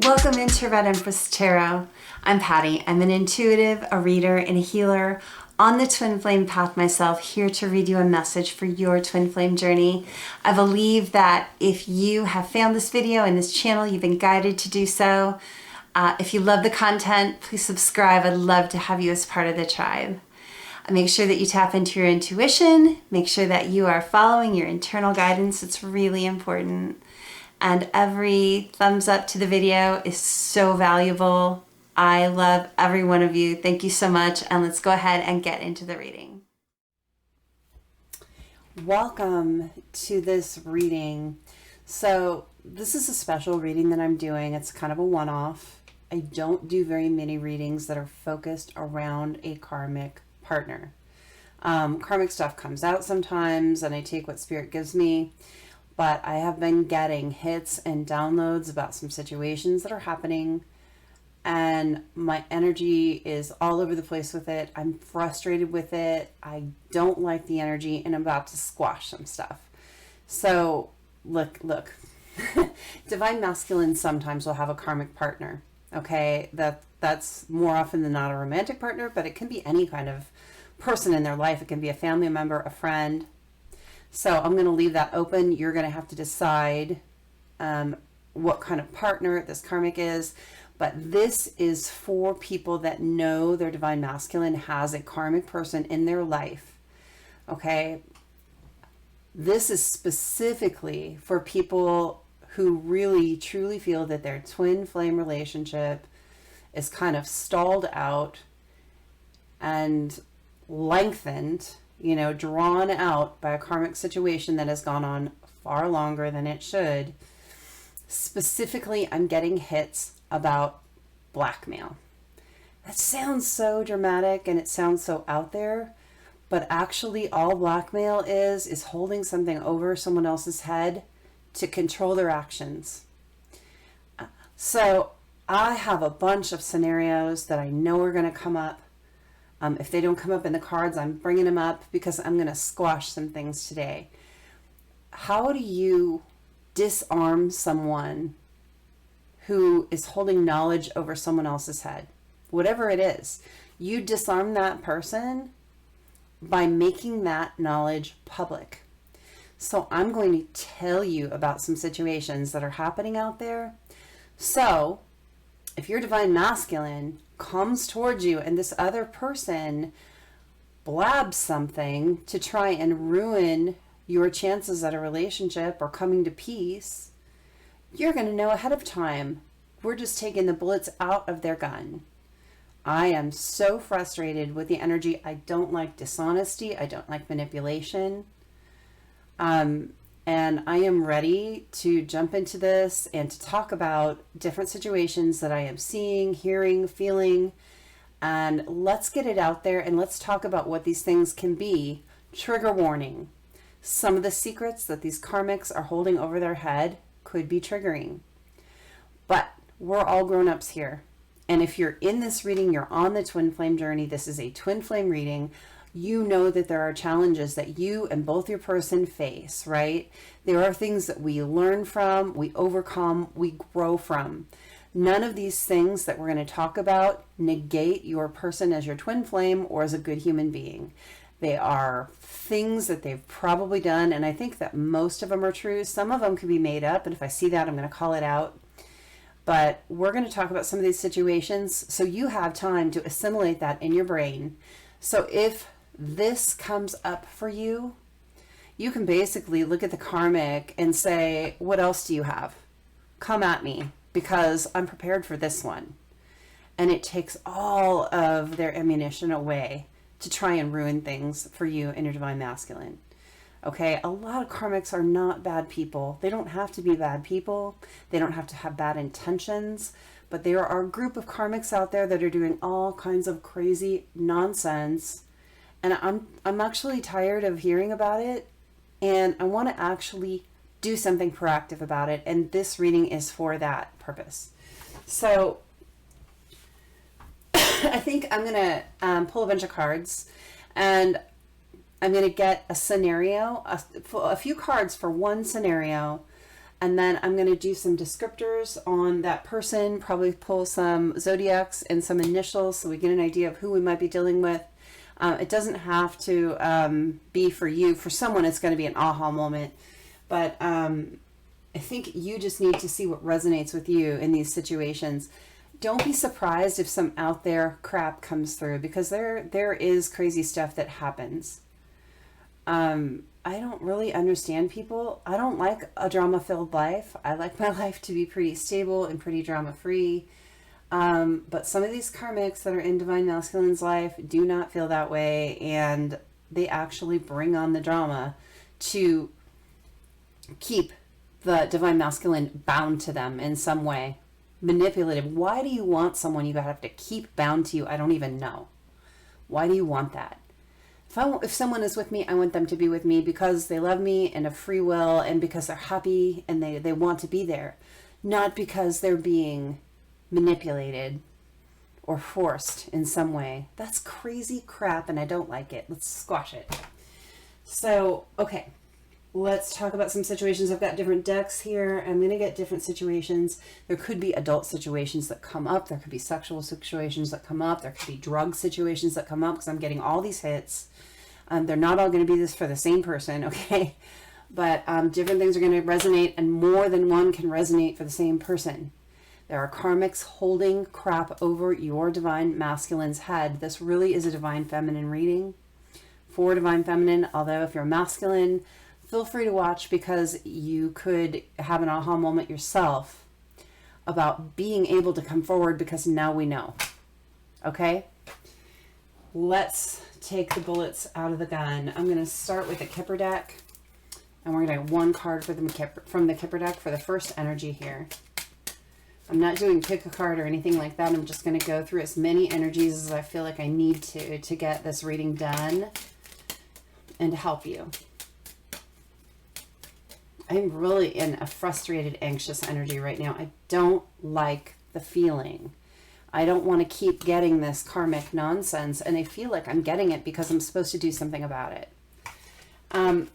Welcome into Red Empress Tarot. I'm Patty. I'm an intuitive, a reader, and a healer on the twin flame path myself, here to read you a message for your twin flame journey. I believe that if you have found this video and this channel, you've been guided to do so. If you love the content, please subscribe. I'd love to have you as part of the tribe. Make sure that you tap into your intuition. Make sure that you are following your internal guidance. It's really important. And every thumbs up to the video is so valuable. I love every one of you. Thank you so much. And let's go ahead and get into the reading. Welcome to this reading. So this is a special reading that I'm doing. It's kind of a one-off. I don't do very many readings that are focused around a karmic partner. Karmic stuff comes out sometimes and I take what spirit gives me. But I have been getting hits and downloads about some situations that are happening, and my energy is all over the place with it. I'm frustrated with it. I don't like the energy, and I'm about to squash some stuff. So look, Divine Masculine sometimes will have a karmic partner. Okay, that's more often than not a romantic partner, but it can be any kind of person in their life. It can be a family member, a friend. So I'm going to leave that open. You're going to have to decide what kind of partner this karmic is. But this is for people that know their Divine Masculine has a karmic person in their life. Okay? This is specifically for people who really, truly feel that their twin flame relationship is kind of stalled out and lengthened, drawn out by a karmic situation that has gone on far longer than it should. Specifically, I'm getting hits about blackmail. That sounds so dramatic and it sounds so out there, but actually all blackmail is holding something over someone else's head to control their actions. So I have a bunch of scenarios that I know are going to come up. If they don't come up in the cards, I'm bringing them up because I'm going to squash some things today. How do you disarm someone who is holding knowledge over someone else's head? Whatever it is, you disarm that person by making that knowledge public. So I'm going to tell you about some situations that are happening out there. So if your Divine Masculine comes towards you and this other person blabs something to try and ruin your chances at a relationship or coming to peace, you're going to know ahead of time. We're just taking the bullets out of their gun. I am so frustrated with the energy. I don't like dishonesty. I don't like manipulation. And I am ready to jump into this and to talk about different situations that I am seeing, hearing, feeling, and let's get it out there and let's talk about what these things can be. Trigger warning. Some of the secrets that these karmics are holding over their head could be triggering. But we're all grown-ups here. And if you're in this reading, you're on the twin flame journey. This is a twin flame reading. You know that there are challenges that you and both your person face, right? There are things that we learn from, we overcome, we grow from. None of these things that we're going to talk about negate your person as your twin flame or as a good human being. They are things that they've probably done, and I think that most of them are true. Some of them can be made up, and if I see that, I'm going to call it out. But we're going to talk about some of these situations so you have time to assimilate that in your brain. So if this comes up for you, you can basically look at the karmic and say, what else do you have? Come at me because I'm prepared for this one. And it takes all of their ammunition away to try and ruin things for you and your Divine Masculine. Okay, a lot of karmics are not bad people. They don't have to be bad people. They don't have to have bad intentions. But there are a group of karmics out there that are doing all kinds of crazy nonsense. And I'm actually tired of hearing about it, and I want to actually do something proactive about it, and this reading is for that purpose. So I think I'm going to pull a bunch of cards, and I'm going to get a scenario, a few cards for one scenario, And then I'm going to do some descriptors on that person, probably pull some zodiacs and some initials so we get an idea of who we might be dealing with. It doesn't have to be for you. For someone, it's going to be an aha moment. But I think you just need to see what resonates with you in these situations. Don't be surprised if some out there crap comes through, because there is crazy stuff that happens. I don't really understand people. I don't like a drama-filled life. I like my life to be pretty stable and pretty drama-free. But some of these karmics that are in Divine Masculine's life do not feel that way, and they actually bring on the drama to keep the Divine Masculine bound to them in some way. Manipulative. Why do you want someone you have to keep bound to you? I don't even know. Why do you want that? If someone is with me, I want them to be with me because they love me and of free will, and because they're happy and they want to be there. Not because they're being manipulated or forced in some way. That's crazy crap and I don't like it. Let's squash it. So, okay. Let's talk about some situations. I've got different decks here. I'm going to get different situations. There could be adult situations that come up. There could be sexual situations that come up. There could be drug situations that come up, because I'm getting all these hits. They're not all going to be this for the same person, okay? But different things are going to resonate, and more than one can resonate for the same person. There are karmics holding crap over your Divine Masculine's head. This really is a Divine Feminine reading for Divine Feminine, although if you're masculine, feel free to watch, because you could have an aha moment yourself about being able to come forward, because now we know. Okay? Let's take the bullets out of the gun. I'm going to start with the Kipper deck, and we're going to have one card for from the Kipper deck for the first energy here. I'm not doing pick a card or anything like that. I'm just going to go through as many energies as I feel like I need to get this reading done and to help you. I'm really in a frustrated, anxious energy right now. I don't like the feeling. I don't want to keep getting this karmic nonsense, and I feel like I'm getting it because I'm supposed to do something about it.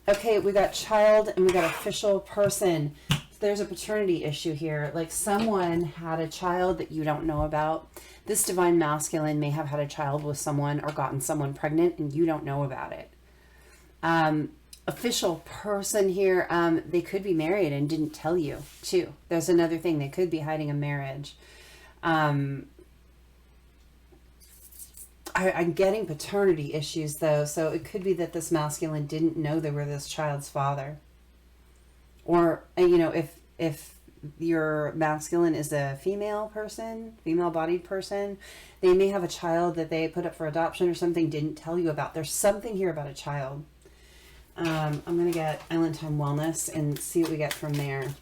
Okay, we got child and we got official person. There's a paternity issue here. Like someone had a child that you don't know about. This Divine Masculine may have had a child with someone or gotten someone pregnant and you don't know about it. Official person here, they could be married and didn't tell you too. There's another thing. They could be hiding a marriage. I'm getting paternity issues though, so it could be that this masculine didn't know they were this child's father. Or, you know, if your masculine is a female person, female-bodied person, they may have a child that they put up for adoption or something, didn't tell you about. There's something here about a child. I'm going to get Island Time Wellness and see what we get from there.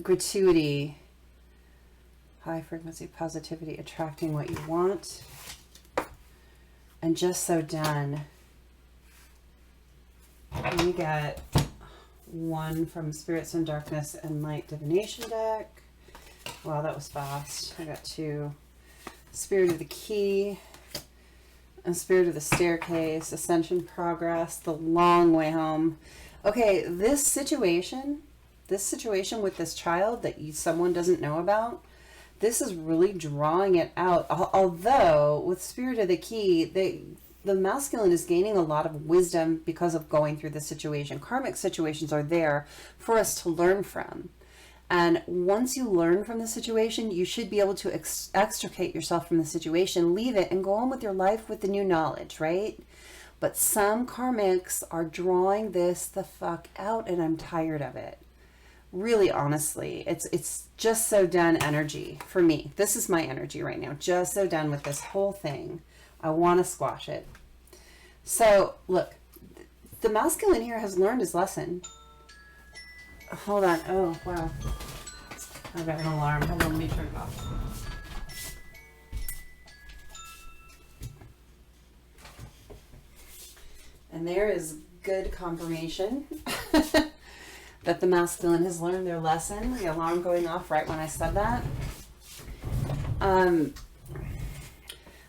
Gratuity. High frequency positivity, attracting what you want. And just so done. We got one from Spirits in Darkness and Light Divination deck. Wow, that was fast. I got two. Spirit of the Key. And Spirit of the Staircase. Ascension Progress. The Long Way Home. Okay, this situation with this child that someone doesn't know about, this is really drawing it out. Although, with Spirit of the Key, the masculine is gaining a lot of wisdom because of going through this situation. Karmic situations are there for us to learn from. And once you learn from the situation, you should be able to extricate yourself from the situation, leave it, and go on with your life with the new knowledge, right? But some karmics are drawing this the fuck out, and I'm tired of it. Really, honestly, it's just so done energy for me. This is my energy right now. Just so done with this whole thing. I want to squash it. So, look, the masculine here has learned his lesson. Hold on. Oh, wow. I got an alarm. Hold on, let me turn it off. And there is good confirmation that the masculine has learned their lesson. The alarm going off right when I said that.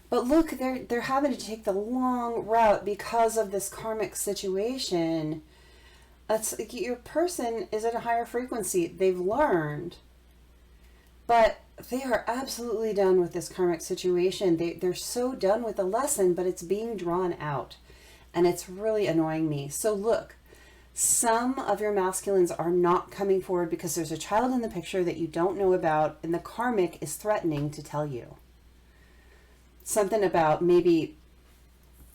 But look, they're having to take the long route because of this karmic situation. That's, your person is at a higher frequency. They've learned, but they are absolutely done with this karmic situation. They're so done with the lesson, but it's being drawn out, and it's really annoying me. So look, some of your masculines are not coming forward because there's a child in the picture that you don't know about, and the karmic is threatening to tell you something about maybe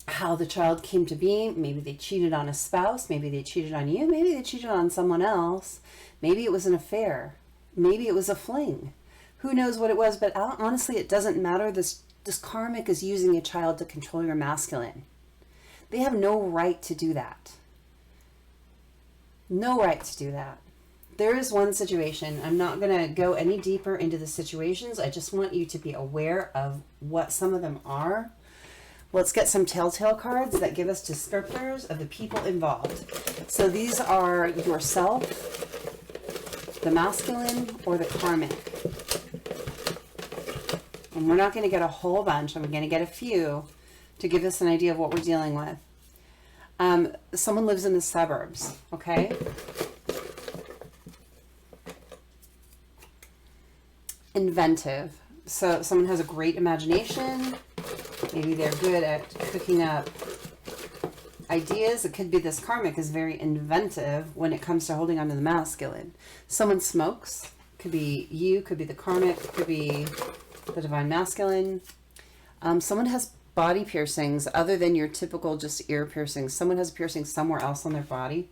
how the child came to be. Maybe they cheated on a spouse. Maybe they cheated on you. Maybe they cheated on someone else. Maybe it was an affair. Maybe it was a fling. Who knows what it was? But honestly, it doesn't matter. This karmic is using a child to control your masculine. They have no right to do that. No right to do that. There is one situation. I'm not going to go any deeper into the situations. I just want you to be aware of what some of them are. Let's get some telltale cards that give us descriptors of the people involved. So these are yourself, the masculine, or the karmic. And we're not going to get a whole bunch. I'm going to get a few to give us an idea of what we're dealing with. Someone lives in the suburbs, okay? Inventive. So someone has a great imagination. Maybe they're good at cooking up ideas. It could be this karmic is very inventive when it comes to holding on to the masculine. Someone smokes. Could be you, could be the karmic, could be the divine masculine. Someone has body piercings other than your typical just ear piercings. Someone has a piercing somewhere else on their body.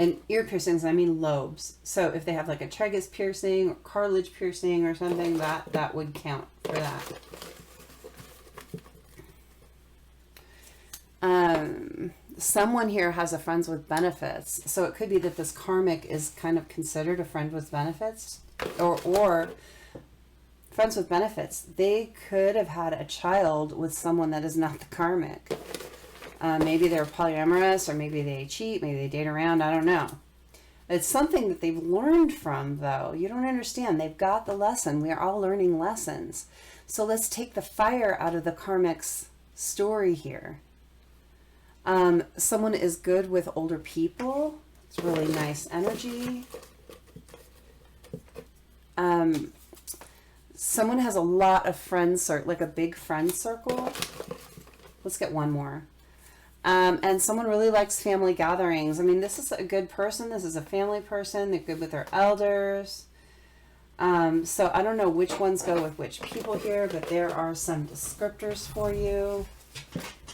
And ear piercings, I mean lobes. So if they have like a tragus piercing or cartilage piercing or something, that would count for that. Someone here has a friends with benefits. So it could be that this karmic is kind of considered a friend with benefits, or friends with benefits. They could have had a child with someone that is not the karmic. Maybe they're polyamorous, or maybe they cheat, maybe they date around, I don't know. It's something that they've learned from, though. You don't understand. They've got the lesson. We are all learning lessons. So let's take the fire out of the karmic's story here. Someone is good with older people. It's really nice energy. Someone has a lot of friends, like a big friend circle. Let's get one more. And someone really likes family gatherings. I mean, this is a good person. This is a family person. They're good with their elders. So I don't know which ones go with which people here, but there are some descriptors for you.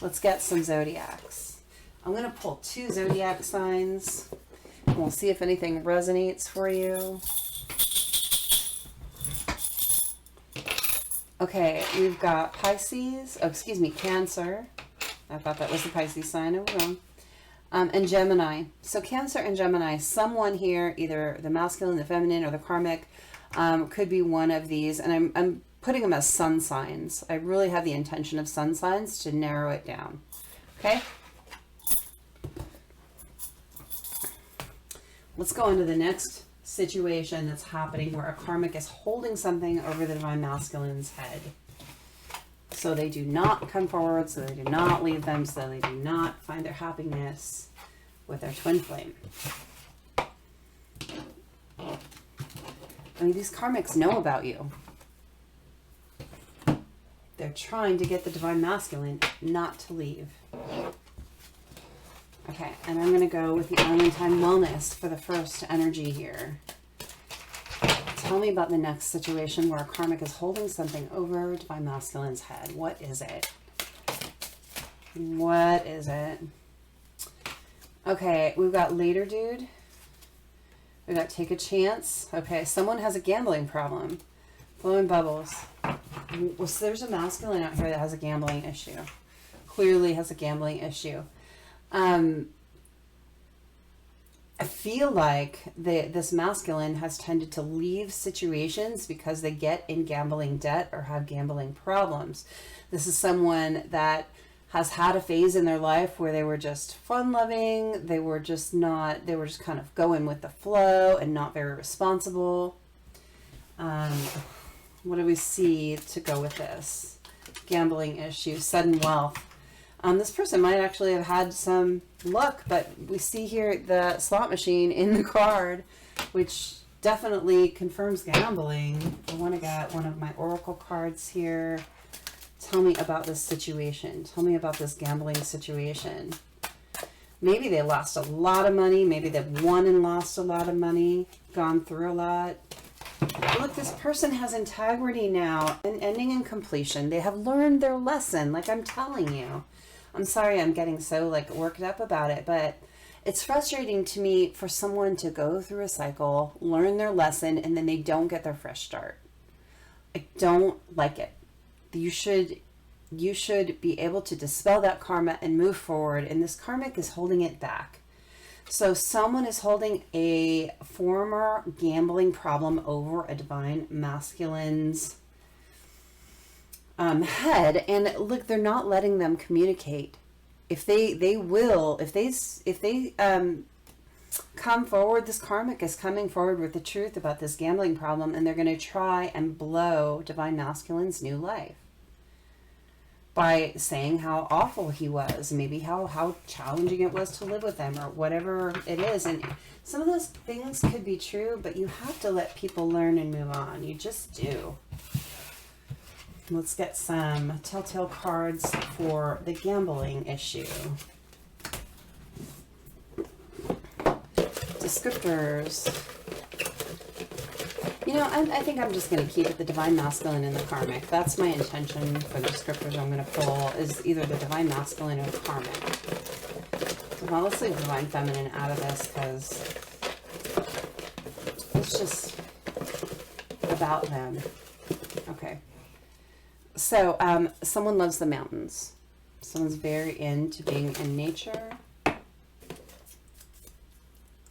Let's get some zodiacs. I'm going to pull 2 zodiac signs, and we'll see if anything resonates for you. Okay, we've got Pisces, Cancer. I thought that was the Pisces sign. I was wrong. And Gemini. So Cancer and Gemini, someone here, either the masculine, the feminine, or the karmic, could be one of these. And I'm putting them as sun signs. I really have the intention of sun signs to narrow it down. Okay? Let's go into the next situation that's happening where a karmic is holding something over the divine masculine's head. So they do not come forward, so they do not leave them, so they do not find their happiness with their twin flame. I mean, these karmics know about you. They're trying to get the divine masculine not to leave. Okay, and I'm going to go with the Elementine Wellness for the first energy here. Tell me about the next situation where a karmic is holding something over divine masculine's head. What is it? What is it? Okay, we've got Later Dude. We've got Take a Chance. Okay, someone has a gambling problem. Blowing bubbles. Well, so there's a masculine out here that has a gambling issue. Clearly has a gambling issue. I feel like this masculine has tended to leave situations because they get in gambling debt or have gambling problems. This is someone that has had a phase in their life where they were just fun-loving. They were just kind of going with the flow and not very responsible. What do we see to go with this? Gambling issue, sudden wealth. This person might actually have had some luck, but we see here the slot machine in the card, which definitely confirms gambling. I want to get one of my oracle cards here. Tell me about this situation. Tell me about this gambling situation. Maybe they lost a lot of money. Maybe they've won and lost a lot of money, gone through a lot. Look, this person has integrity now, an ending and completion. They have learned their lesson, like I'm telling you. I'm sorry I'm getting so like worked up about it, but it's frustrating to me for someone to go through a cycle, learn their lesson, and then they don't get their fresh start. I don't like it. You should be able to dispel that karma and move forward, and this karmic is holding it back. So someone is holding a former gambling problem over a divine masculine's head, and look, they're not letting them communicate. If they come forward, this karmic is coming forward with the truth about this gambling problem, and they're going to try and blow divine masculine's new life by saying how awful he was, maybe how challenging it was to live with them, or whatever it is. And some of those things could be true, but you have to let people learn and move on. You just do. Let's get some telltale cards for the gambling issue. Descriptors. You know, I think I'm just going to keep it the divine masculine and the karmic. That's my intention for the descriptors I'm going to pull, is either the divine masculine or the karmic. Well, let's leave divine feminine out of this because it's just about them. Okay. So, someone loves the mountains. Someone's very into being in nature.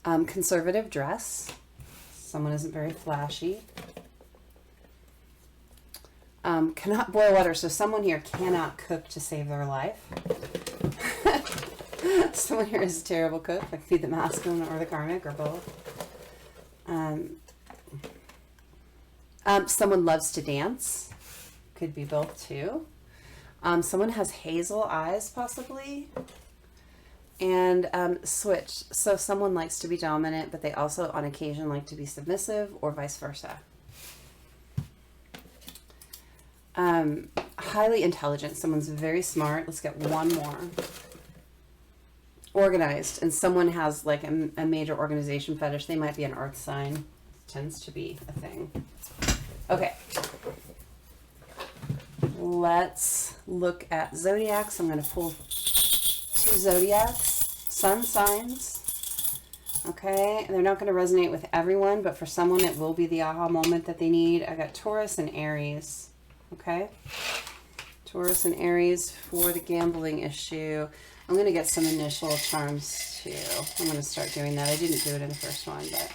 Conservative dress. Someone isn't very flashy. Cannot boil water. So someone here cannot cook to save their life. Someone here is a terrible cook. Like be the masculine or the karmic or both. Someone loves to dance. Could be both too. Someone has hazel eyes possibly. And switch. So someone likes to be dominant, but they also on occasion like to be submissive, or vice versa. Highly intelligent. Someone's very smart. Let's get one more. Organized. And someone has like a major organization fetish. They might be an earth sign. It tends to be a thing. Okay. Let's look at zodiacs. I'm going to pull 2 zodiacs, sun signs. Okay, and they're not going to resonate with everyone, but for someone it will be the aha moment that they need. I got Taurus and Aries. Okay, Taurus and Aries for the gambling issue. I'm going to get some initial charms too. I'm going to start doing that. I didn't do it in the first one, but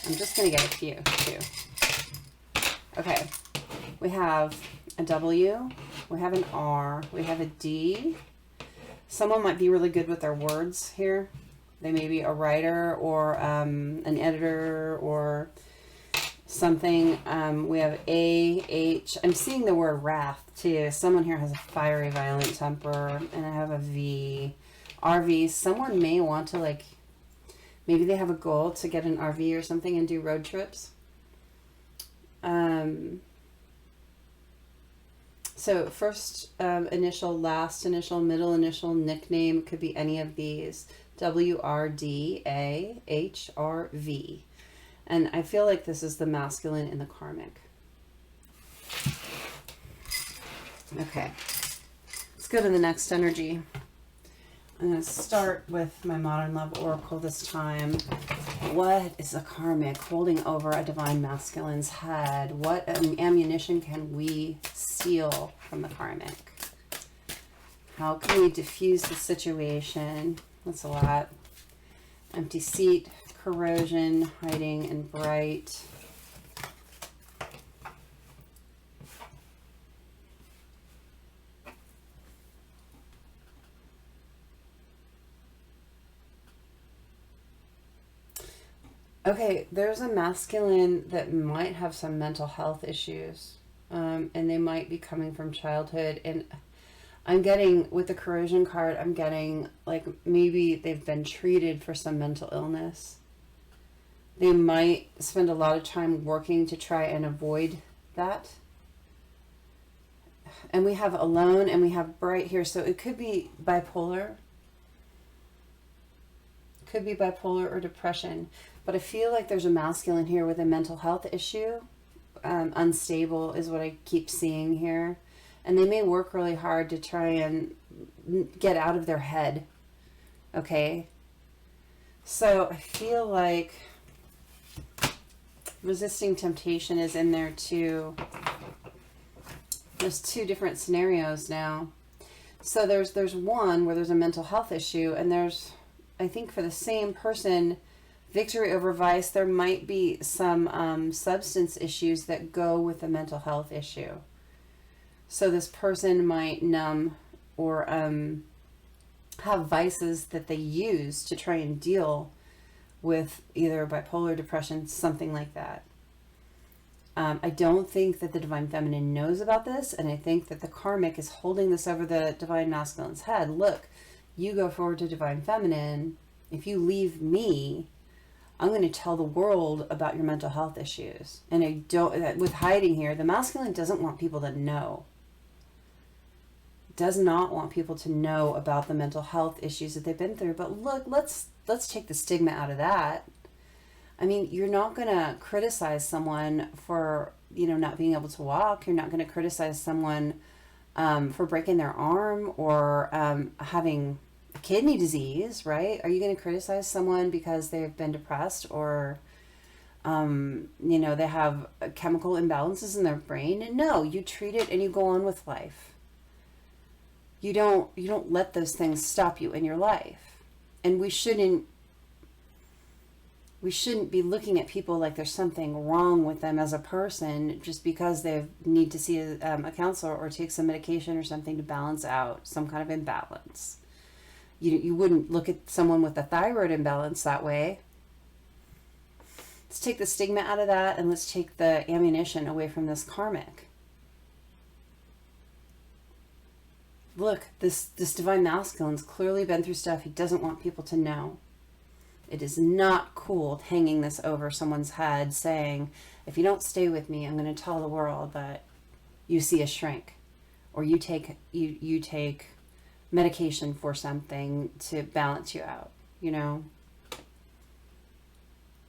I'm just going to get a few too. Okay, we have a W, we have an R, we have a D. Someone might be really good with their words here. They may be a writer or an editor or something. We have A, H. I'm seeing the word wrath too. Someone here has a fiery, violent temper. And I have a V. RV. Someone may want to like, maybe they have a goal to get an RV or something and do road trips. So first initial, last initial, middle initial, nickname, could be any of these. WRDAHRV. And I feel like this is the masculine in the karmic. Okay. Let's go to the next energy. I'm going to start with my Modern Love Oracle this time. What is a karmic holding over a divine masculine's head? What ammunition can we steal from the karmic? How can we diffuse the situation? That's a lot. Empty seat, corrosion, hiding, and bright. Okay, there's a masculine that might have some mental health issues, and they might be coming from childhood. And I'm getting, with the corrosion card, I'm getting like maybe they've been treated for some mental illness. They might spend a lot of time working to try and avoid that. And we have alone and we have bright here, so it could be bipolar. Could be bipolar or depression. But I feel like there's a masculine here with a mental health issue. Unstable is what I keep seeing here. And they may work really hard to try and get out of their head. Okay? So I feel like resisting temptation is in there too. There's two different scenarios now. So there's one where there's a mental health issue, and there's, I think for the same person, victory over vice, there might be some substance issues that go with the mental health issue. So this person might numb or have vices that they use to try and deal with either bipolar, depression, something like that. I don't think that the Divine Feminine knows about this, and I think that the Karmic is holding this over the Divine Masculine's head. Look, you go forward to Divine Feminine. If you leave me, I'm going to tell the world about your mental health issues. And I don't, with hiding here, the masculine doesn't want people to know. Does not want people to know about the mental health issues that they've been through. But look, let's take the stigma out of that. I mean, you're not going to criticize someone for, not being able to walk. You're not going to criticize someone for breaking their arm or having kidney disease, right? Are you going to criticize someone because they've been depressed or, they have chemical imbalances in their brain? No, you treat it and you go on with life. You don't let those things stop you in your life. And we shouldn't be looking at people like there's something wrong with them as a person just because they need to see a counselor or take some medication or something to balance out some kind of imbalance. You wouldn't look at someone with a thyroid imbalance that way. Let's take the stigma out of that, and let's take the ammunition away from this karmic. Look, this Divine Masculine's clearly been through stuff he doesn't want people to know. It is not cool hanging this over someone's head saying, if you don't stay with me, I'm going to tell the world that you see a shrink, or you take medication for something to balance you out.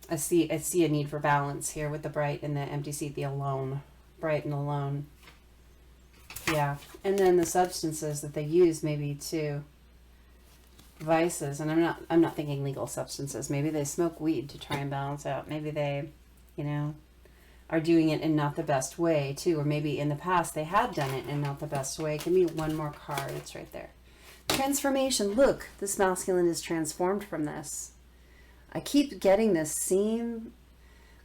I see a need for balance here with the bright and the empty seat, the alone, bright and alone. Yeah, and then the substances that they use maybe too. Vices, and I'm not thinking legal substances. Maybe they smoke weed to try and balance out. Maybe they, are doing it in not the best way too, or maybe in the past they had done it in not the best way. Give me one more card. It's right there. Transformation. Look, this masculine is transformed from this. I keep getting this same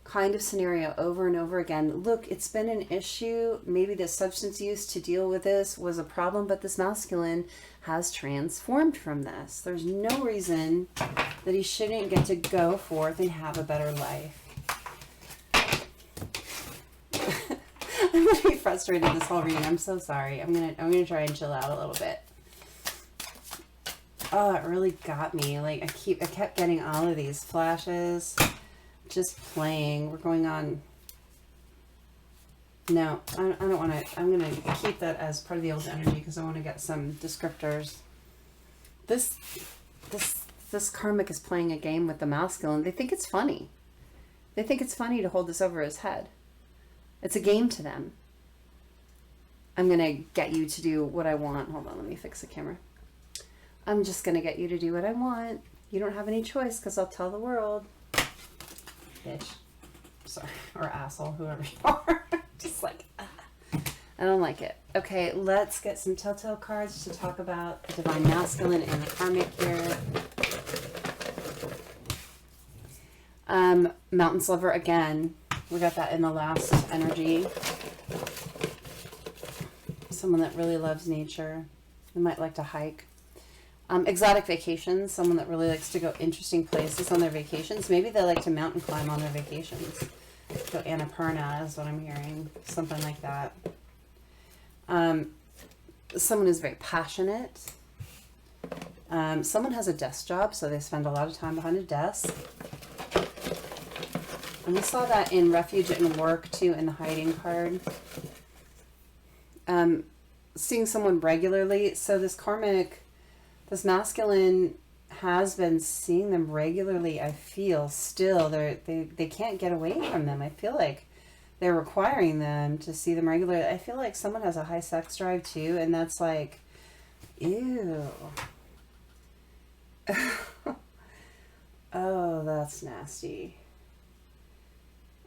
kind of scenario over and over again. Look, it's been an issue. Maybe the substance use to deal with this was a problem, but this masculine has transformed from this. There's no reason that he shouldn't get to go forth and have a better life. I'm gonna be frustrated this whole reading. I'm so sorry. I'm gonna try and chill out a little bit. Oh, it really got me. Like I kept getting all of these flashes just playing. We're going on. No, I don't want to. I'm going to keep that as part of the old energy because I want to get some descriptors. This karmic is playing a game with the masculine. They think it's funny. They think it's funny to hold this over his head. It's a game to them. I'm going to get you to do what I want. Hold on, let me fix the camera. I'm just going to get you to do what I want. You don't have any choice because I'll tell the world. Bitch. Sorry. Or asshole, whoever you are. Just like, I don't like it. Okay, let's get some telltale cards to talk about the Divine Masculine and the Karmic here. Mountains Lover again. We got that in the last energy. Someone that really loves nature. They might like to hike. Exotic vacations, someone that really likes to go interesting places on their vacations. Maybe they like to mountain climb on their vacations. Go Annapurna is what I'm hearing. Something like that. Someone is very passionate. Someone has a desk job, so they spend a lot of time behind a desk. And we saw that in refuge and work too in the hiding card. Seeing someone regularly. So this karmic, this masculine has been seeing them regularly. I feel still they can't get away from them. I feel like they're requiring them to see them regularly. I feel like someone has a high sex drive too, and that's like, ew. Oh, that's nasty.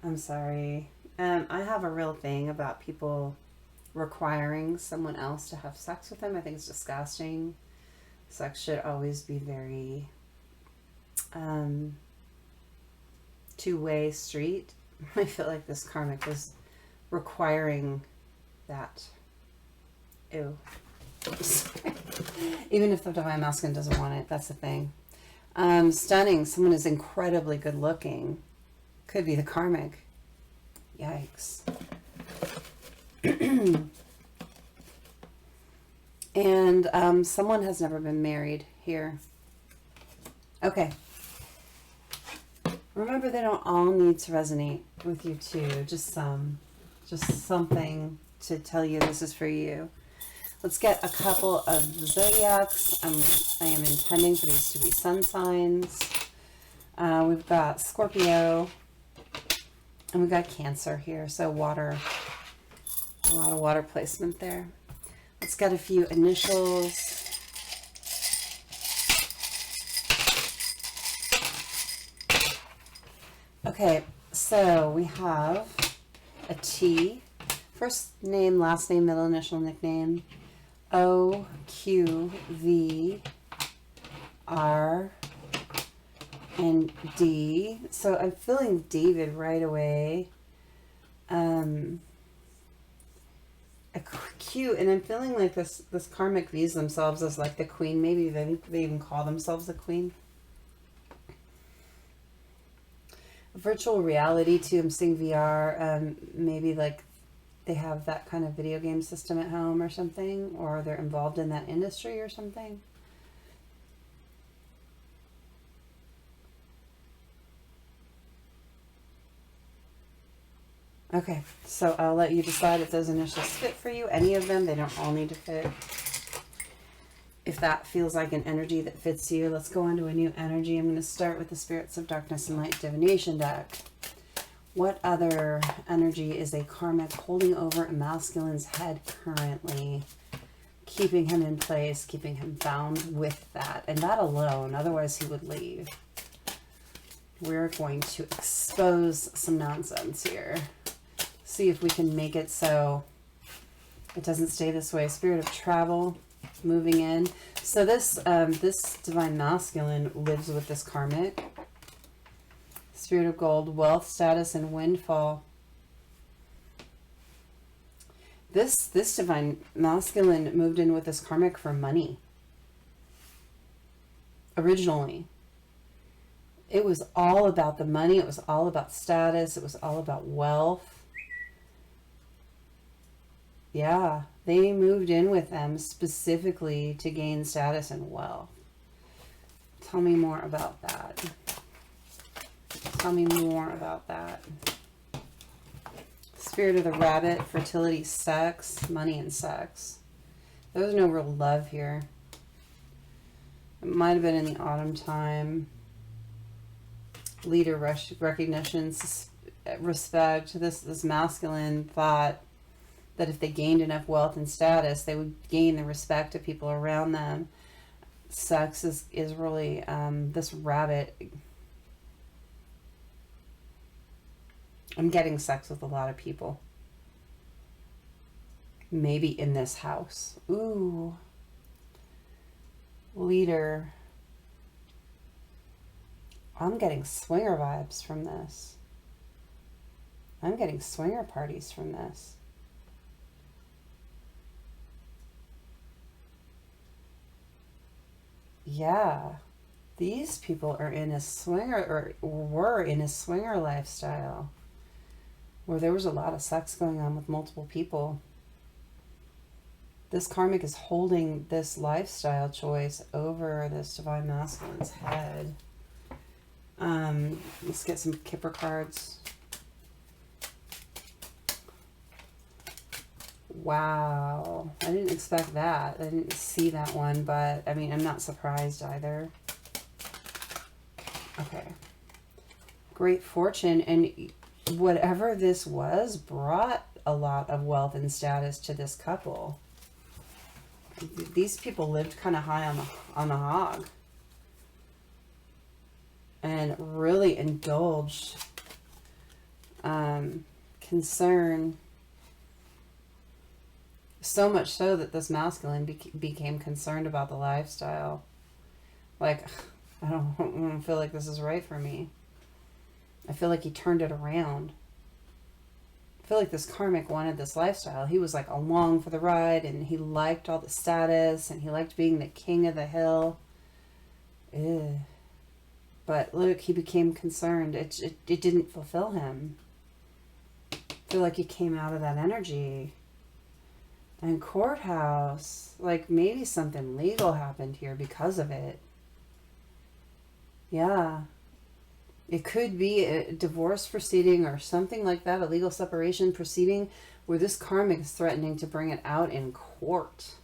I'm sorry. I have a real thing about people requiring someone else to have sex with them. I think it's disgusting. Sex should always be very two-way street. I feel like this karmic is requiring that. Ew. Even if the divine masculine doesn't want it, that's the thing. Stunning. Someone is incredibly good looking. Could be the karmic. Yikes. And someone has never been married here. Okay. Remember, they don't all need to resonate with you too. Just something to tell you this is for you. Let's get a couple of zodiacs. I am intending for these to be sun signs. We've got Scorpio, and we've got Cancer here. So water, a lot of water placement there. Let's get a few initials. Okay, so we have a T, first name, last name, middle initial, nickname, O, Q, V, R, and D. So I'm feeling David right away. A Q, and I'm feeling like this karmic views themselves as like the queen. Maybe they even call themselves the queen. Virtual reality too. I'm seeing VR. Maybe like they have that kind of video game system at home or something, or they're involved in that industry or something. Okay, so I'll let you decide if those initials fit for you. Any of them, they don't all need to fit. If that feels like an energy that fits you, let's go on to a new energy. I'm going to start with the Spirits of Darkness and Light Divination deck. What other energy is a karmic holding over a masculine's head currently, keeping him in place, keeping him bound with that, and that alone, otherwise he would leave. We're going to expose some nonsense here. See if we can make it so it doesn't stay this way. Spirit of travel, moving in. So this this divine masculine lives with this karmic. Spirit of gold, wealth, status, and windfall. This divine masculine moved in with this karmic for money. Originally. It was all about the money. It was all about status. It was all about wealth. Yeah, they moved in with them specifically to gain status and wealth. Tell me more about that. Tell me more about that. Spirit of the rabbit, fertility, sex, money, and sex. There was no real love here. It might have been in the autumn time. Leader recognition, respect. This masculine thought that if they gained enough wealth and status, they would gain the respect of people around them. Sex is really this rabbit. I'm getting sex with a lot of people. Maybe in this house. Ooh. Leader. I'm getting swinger vibes from this. I'm getting swinger parties from this. yeah, these people are in a swinger, or were in a swinger lifestyle where there was a lot of sex going on with multiple people. This karmic is holding this lifestyle choice over this divine masculine's head. Let's get some Kipper cards. Wow, I didn't expect that. I didn't see that one, but I mean, I'm not surprised either. Okay. Great fortune, and whatever this was brought a lot of wealth and status to this couple. These people lived kind of high on the hog and really indulged concern, so much so that this masculine became concerned about the lifestyle. Like, I don't feel like this is right for me. I feel like he turned it around. I feel like this karmic wanted this lifestyle. He was like along for the ride, and he liked all the status, and he liked being the king of the hill. Ew. But look, he became concerned. It didn't fulfill him. I feel like he came out of that energy. And courthouse, like maybe something legal happened here because of it. Yeah. It could be a divorce proceeding or something like that, a legal separation proceeding where this karmic is threatening to bring it out in court.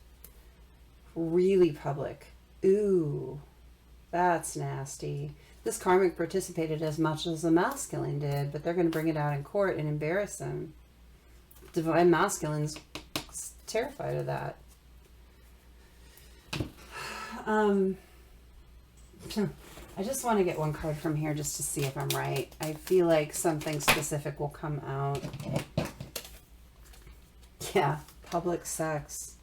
Really public. Ooh, that's nasty. This karmic participated as much as the masculine did, but they're going to bring it out in court and embarrass him. Divine masculine's terrified of that. I just want to get one card from here just to see if I'm right. I feel like something specific will come out. Yeah, public sex.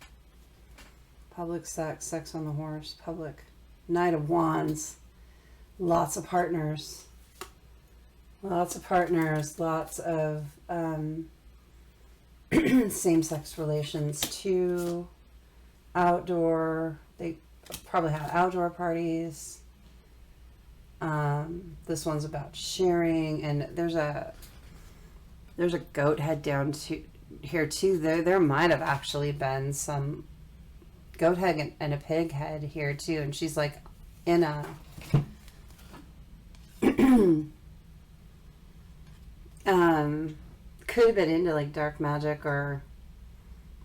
Public sex, sex on the horse, public. Knight of Wands. Lots of partners. Lots of partners, lots of same-sex relations too. Outdoor, they probably have outdoor parties. This one's about sharing, and there's a goat head down to here too. There might have actually been some goat head and a pig head here too, and she's like in a could have been into like dark magic or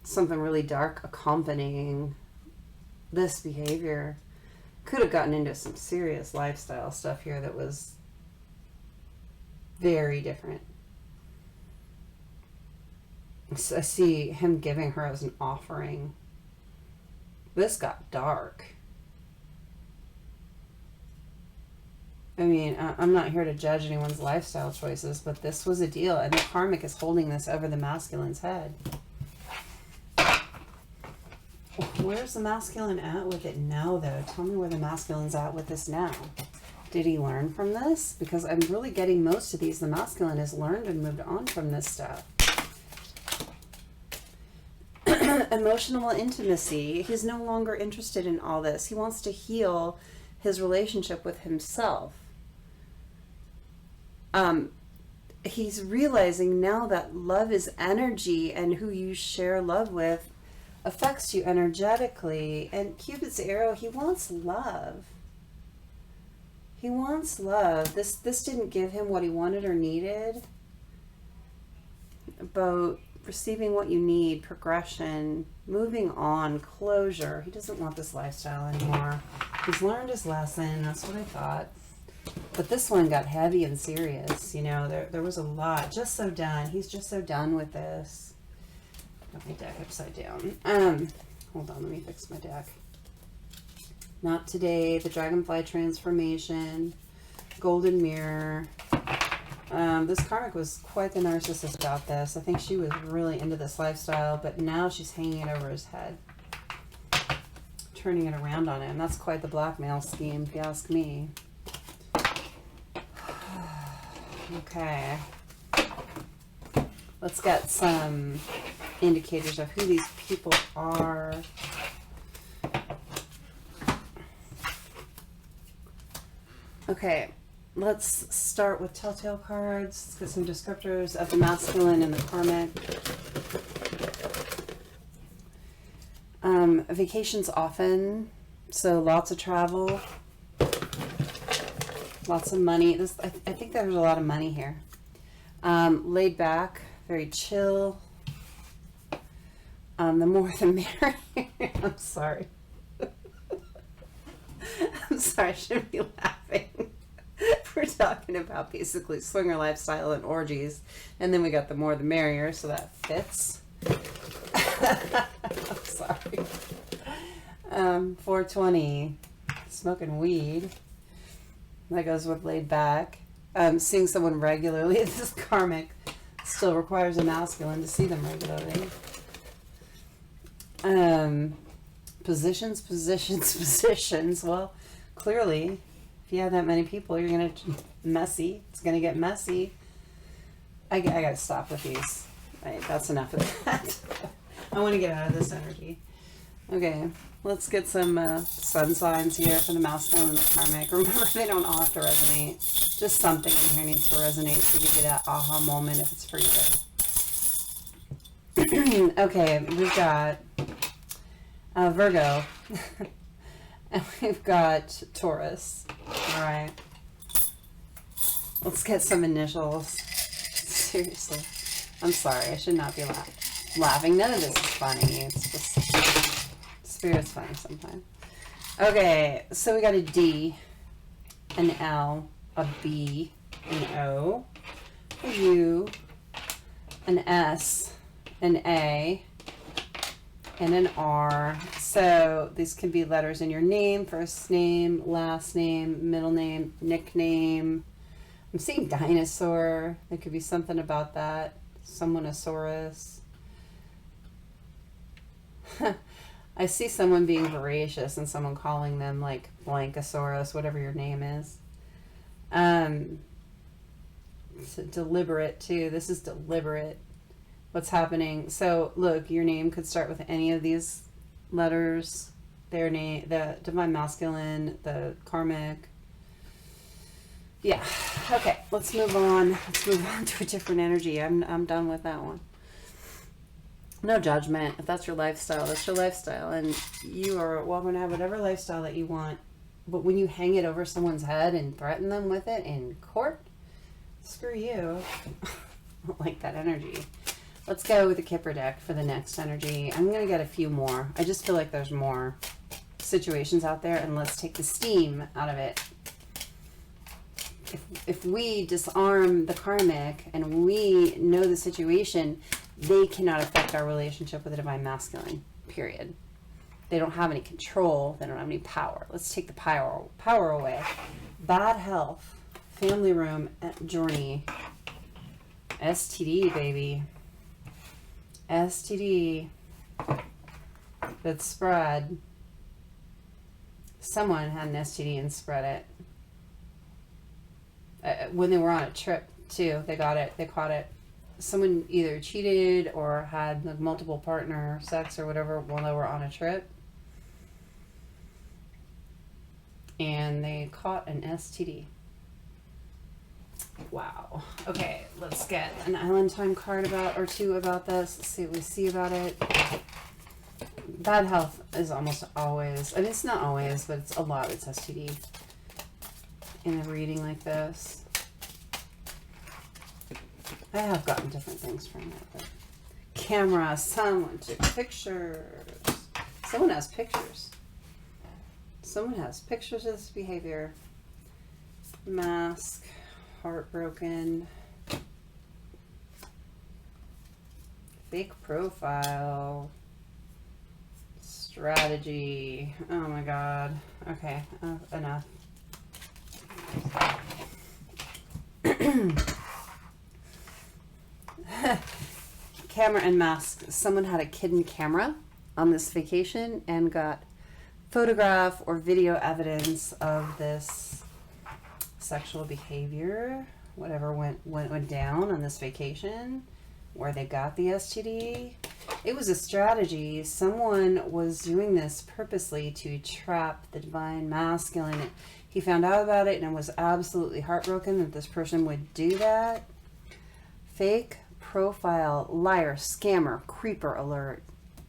something really dark accompanying this behavior. Could have gotten into some serious lifestyle stuff here that was very different. So I see him giving her as an offering. This got dark. I mean, I'm not here to judge anyone's lifestyle choices, but this was a deal, and the karmic is holding this over the masculine's head. Where's the masculine at with it now, though? Tell me where the masculine's at with this now. Did he learn from this? Because I'm really getting most of these. The masculine has learned and moved on from this stuff. Emotional intimacy. He's no longer interested in all this. He wants to heal his relationship with himself. He's realizing now that love is energy, and who you share love with affects you energetically. And Cupid's arrow, he wants love. He wants love. This didn't give him what he wanted or needed. About receiving what you need, progression, moving on, closure. He doesn't want this lifestyle anymore. He's learned his lesson. That's what I thought. But this one got heavy and serious. You know, there was a lot. Just so done. He's just so done with this. Got my deck upside down. Hold on, let me fix my deck. Not today. The Dragonfly Transformation. Golden Mirror. This karmic was quite the narcissist about this. I think she was really into this lifestyle, but now she's hanging it over his head. Turning it around on him. That's quite the blackmail scheme, if you ask me. Okay. Let's get some indicators of who these people are. Okay, let's start with telltale cards. Let's get some descriptors of the masculine and the karmic. Vacations often, so lots of travel, lots of money. I think there's a lot of money here. Laid back, very chill. The more the merrier. I'm sorry. I'm sorry, I shouldn't be laughing. We're talking about basically swinger lifestyle and orgies, and then we got the more the merrier, so that fits. I'm sorry. 420, smoking weed. That goes with laid back. Seeing someone regularly. This is karmic. Still requires a masculine to see them regularly. Positions. Well, clearly, if you have that many people, you're gonna messy. It's gonna get messy. I gotta stop with these. That's enough of that. I want to get out of this energy. Okay, let's get some sun signs here for the masculine and the karmic. Remember, they don't all have to resonate. Just something in here needs to resonate to give you that aha moment if it's for you. Okay, we've got Virgo. And we've got Taurus. All right. Let's get some initials. Seriously. I'm sorry. I should not be laughing. None of this is funny. It's just... Spirit's funny sometimes. Okay. So we got a D, an L, a B, an O, a U, an S, an A, and an R. So these can be letters in your name, first name, last name, middle name, nickname. I'm seeing dinosaur. There could be something about that. Someoneosaurus. I see someone being voracious and someone calling them like Blankosaurus, whatever your name is. It's deliberate too. This is deliberate. What's happening? So look, your name could start with any of these letters. Their name, the divine masculine, the karmic. Yeah. Okay. Let's move on. Let's move on to a different energy. I'm done with that one. No judgment. If that's your lifestyle, that's your lifestyle, and you are welcome to have whatever lifestyle that you want. But when you hang it over someone's head and threaten them with it in court, screw you. I don't like that energy. Let's go with the Kipper deck for the next energy. I'm going to get a few more. I just feel like there's more situations out there, and let's take the steam out of it. If we disarm the karmic and we know the situation, they cannot affect our relationship with the divine masculine, period. They don't have any control. They don't have any power. Let's take the power away. Bad health, family room, journey, STD, baby. STD that spread. Someone had an STD and spread it. When they were on a trip, too, they got it. They caught it. Someone either cheated or had like multiple partner sex or whatever while they were on a trip. And they caught an STD. Wow. Okay, let's get an island time card or two about this. Let's see what we see about it. Bad health is almost always, I mean, it's not always, but it's a lot. It's STD in a reading like this. I have gotten different things from it. But camera, someone took pictures. Someone has pictures. Someone has pictures of this behavior. Mask, heartbroken, fake profile, strategy. Oh my God. Okay, enough. Camera and mask. Someone had a hidden camera on this vacation and got photograph or video evidence of this sexual behavior, whatever went down on this vacation. where they got the STD. It was a strategy. Someone was doing this purposely to trap the divine masculine. He found out about it and was absolutely heartbroken that this person would do that. Fake profile, liar, scammer, creeper alert.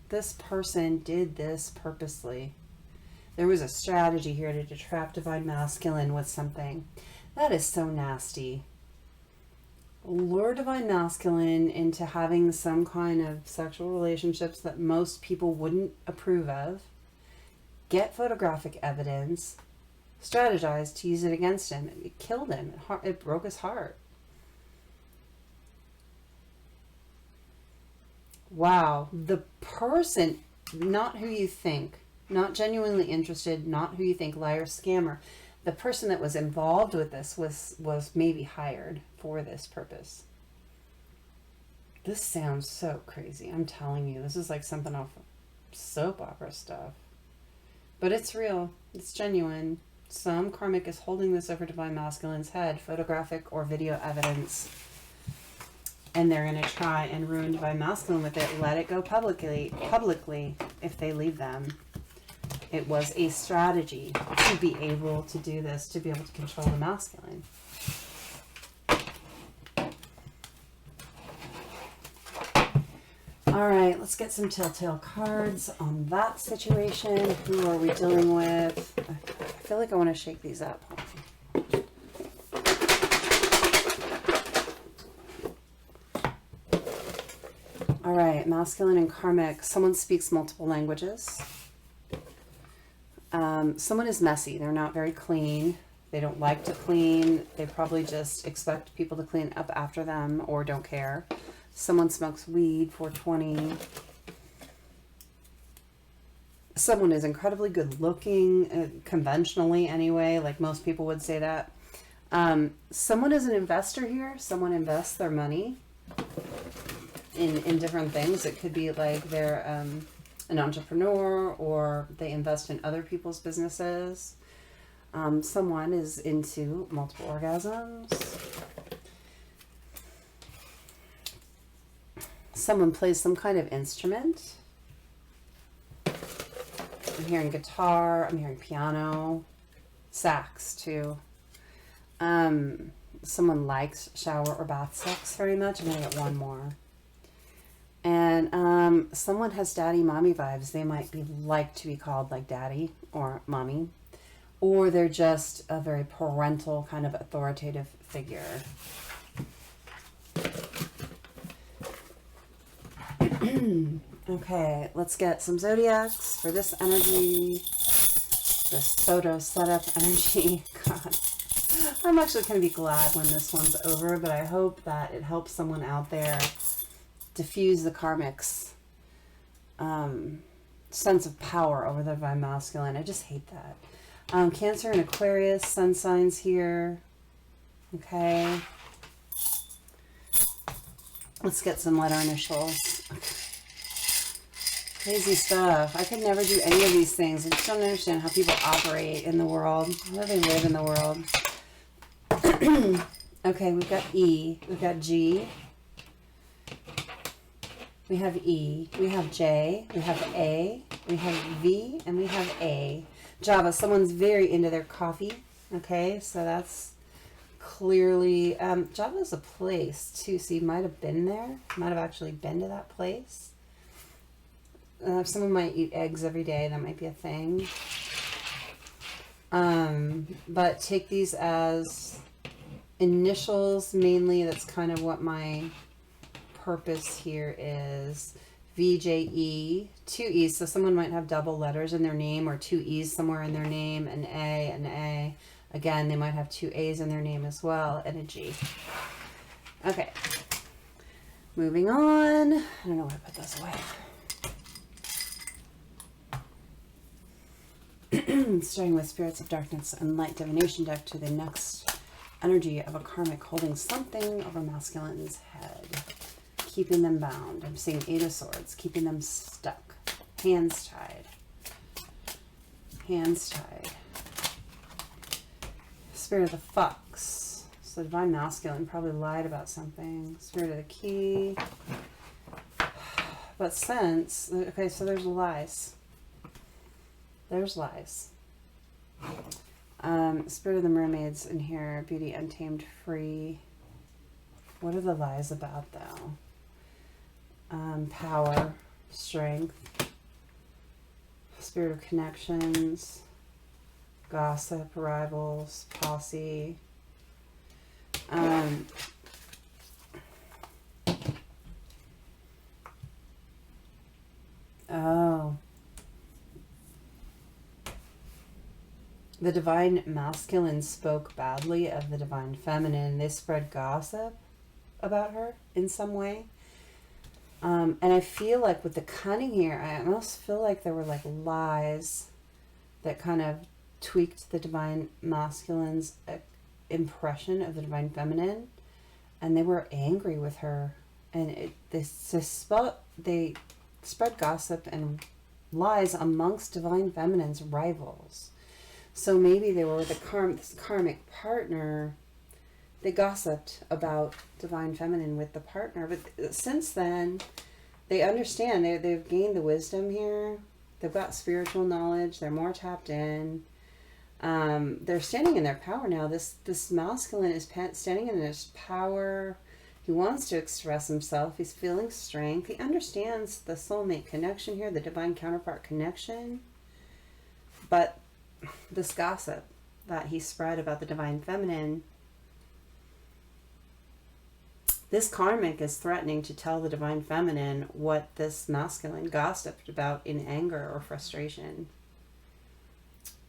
This person did this purposely. There was a strategy here to trap divine masculine with something. That is so nasty. Lure divine masculine into having some kind of sexual relationships that most people wouldn't approve of. Get photographic evidence. Strategize to use it against him. It killed him. It broke his heart. Wow. The person, not who you think, not genuinely interested, not who you think, liar, scammer. The person that was involved with this was maybe hired for this purpose. This sounds so crazy. I'm telling you, this is like something off of soap opera stuff. But it's real. It's genuine. Some karmic is holding this over divine masculine's head, photographic or video evidence. And they're going to try and ruin divine masculine with it. Let it go publicly if they leave them. It was a strategy to be able to do this, to be able to control the masculine. All right, let's get some telltale cards on that situation. Who are we dealing with? I feel like I want to shake these up. All right, masculine and karmic. Someone speaks multiple languages. Someone is messy. They're not very clean. They don't like to clean. They probably just expect people to clean up after them or don't care. Someone smokes weed, 420. Someone is incredibly good looking, conventionally anyway, like most people would say that. Someone is an investor here. Someone invests their money in different things. It could be like they're an entrepreneur, or they invest in other people's businesses. Someone is into multiple orgasms. Someone plays some kind of instrument. I'm hearing guitar, I'm hearing piano, sax too. Someone likes shower or bath sex very much. I'm gonna get one more. And someone has daddy mommy vibes. They might be like to be called like daddy or mommy, or they're just a very parental kind of authoritative figure. Okay, let's get some zodiacs for this energy, this photo setup energy. God, I'm actually going to be glad when this one's over, but I hope that it helps someone out there diffuse the karmic's sense of power over the divine masculine. I just hate that. Cancer and Aquarius, sun signs here. Okay. Let's get some letter initials. Crazy stuff. I could never do any of these things. I just don't understand how people operate in the world, how they live in the world. Okay, we've got E, we've got G, we have E, we have J, we have A, we have V, and we have A. Java, someone's very into their coffee. Okay, so that's clearly, Java is a place too, so you might have been there, might have actually been to that place. Someone might eat eggs every day, that might be a thing. But take these as initials mainly. That's kind of what my purpose here is. VJE, two E's, so someone might have double letters in their name, or two E's somewhere in their name, an A, an A. Again, they might have two A's in their name as well, and a G. Okay, moving on. I don't know where I put those away. Starting with Spirits of Darkness and Light Divination deck to the next energy of a karmic holding something over masculine's head, keeping them bound. I'm seeing Eight of Swords, keeping them stuck, hands tied, hands tied. Spirit of the Fox, So divine masculine probably lied about something. Spirit of the key. But sense, okay, so there's lies. There's lies. Spirit of the mermaids in here. Beauty, untamed, free. What are the lies about, though? Power, strength, spirit of connections, gossip, rivals, posse. Oh. The divine masculine spoke badly of the divine feminine. They spread gossip about her in some way. And I feel like with the cunning here, I almost feel like there were like lies that kind of tweaked the divine masculine's impression of the divine feminine. And they were angry with her. And they spread gossip and lies amongst divine feminine's rivals. So maybe they were with this karmic partner. They gossiped about divine feminine with the partner. But since then, they understand. They've gained the wisdom here. They've got spiritual knowledge. They're more tapped in. They're standing in their power now. This masculine is standing in his power. He wants to express himself. He's feeling strength. He understands the soulmate connection here, the divine counterpart connection. But this gossip that he spread about the divine feminine, this karmic is threatening to tell the divine feminine what this masculine gossiped about in anger or frustration.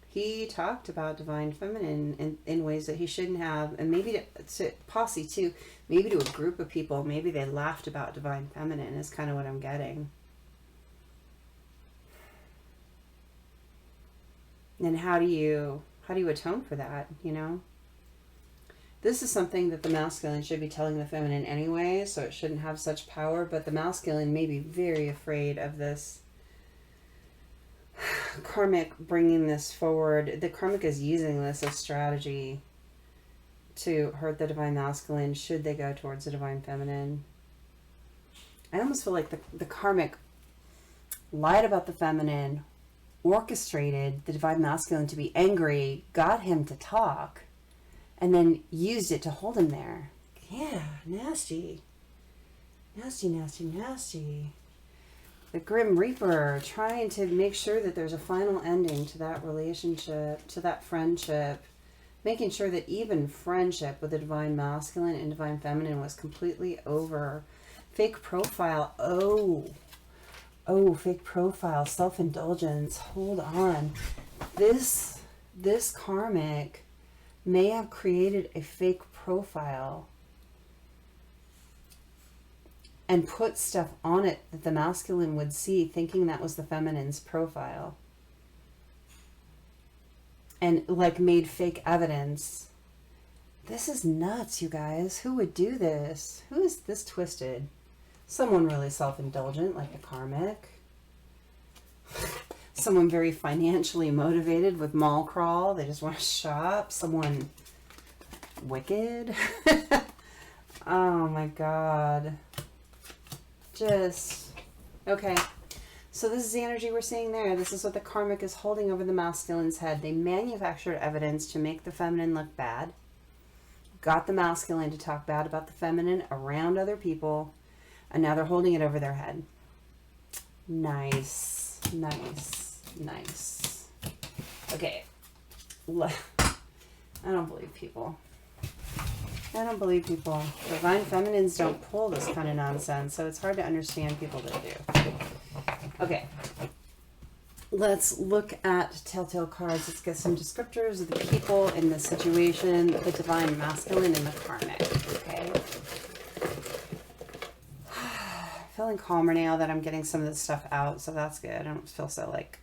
He talked about divine feminine in ways that he shouldn't have, and maybe to posse too, maybe to a group of people, maybe they laughed about divine feminine is kind of what I'm getting. And how do you atone for that, you know? This is something that the masculine should be telling the feminine anyway, so it shouldn't have such power, but the masculine may be very afraid of this karmic bringing this forward. The karmic is using this as strategy to hurt the divine masculine should they go towards the divine feminine. I almost feel like the karmic lied about the feminine, orchestrated the divine masculine to be angry, got him to talk, and then used it to hold him there. Yeah, nasty. Nasty, nasty, nasty. The Grim Reaper trying to make sure that there's a final ending to that relationship, to that friendship, making sure that even friendship with the divine masculine and divine feminine was completely over. Fake profile. Oh, fake profile, self-indulgence. Hold on. This karmic may have created a fake profile and put stuff on it that the masculine would see, thinking that was the feminine's profile. And like made fake evidence. This is nuts, you guys. Who would do this? Who is this twisted? Someone really self-indulgent, like the karmic. Someone very financially motivated with mall crawl. They just want to shop. Someone wicked. Oh my God. Just, okay. So this is the energy we're seeing there. This is what the karmic is holding over the masculine's head. They manufactured evidence to make the feminine look bad. Got the masculine to talk bad about the feminine around other people. And now they're holding it over their head. Nice, nice, nice. Okay. I don't believe people. I don't believe people. Divine feminines don't pull this kind of nonsense, so it's hard to understand people that do. Okay. Let's look at telltale cards. Let's get some descriptors of the people in this situation, the divine masculine and the karmic. Okay. Feeling calmer now that I'm getting some of this stuff out, so that's good. I don't feel so like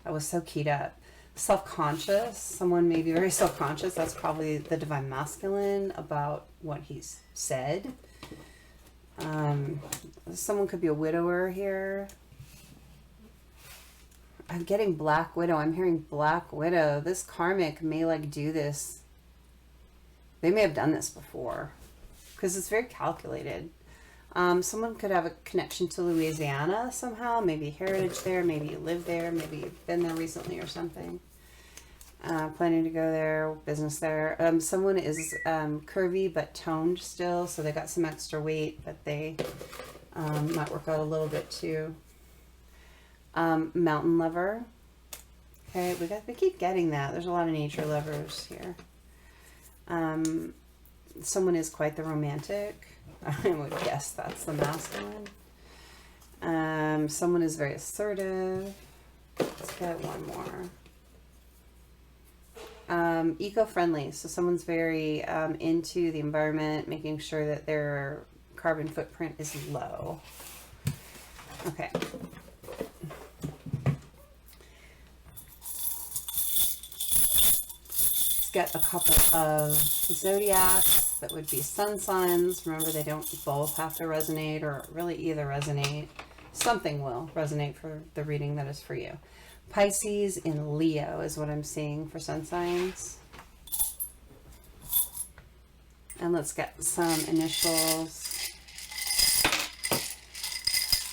I was so keyed up. Self-conscious. Someone may be very self-conscious. That's probably the divine masculine about what he's said. Someone could be a widower here. I'm getting Black Widow. I'm hearing Black Widow. This karmic may like do this They may have done this before because it's very calculated. Someone could have a connection to Louisiana somehow, maybe heritage there, maybe you live there, maybe you've been there recently or something. Planning to go there, business there. Someone is curvy but toned still, so they got some extra weight, but they might work out a little bit too. Mountain lover. Okay, we keep getting that. There's a lot of nature lovers here. Someone is quite the romantic. I would guess that's the masculine. Someone is very assertive. Let's get one more. Eco-friendly. So someone's very into the environment, making sure that their carbon footprint is low. Okay. Let's get a couple of zodiacs. That would be sun signs. Remember, they don't both have to resonate, or really either resonate. Something will resonate for the reading that is for you. Pisces in Leo is what I'm seeing for sun signs. And let's get some initials.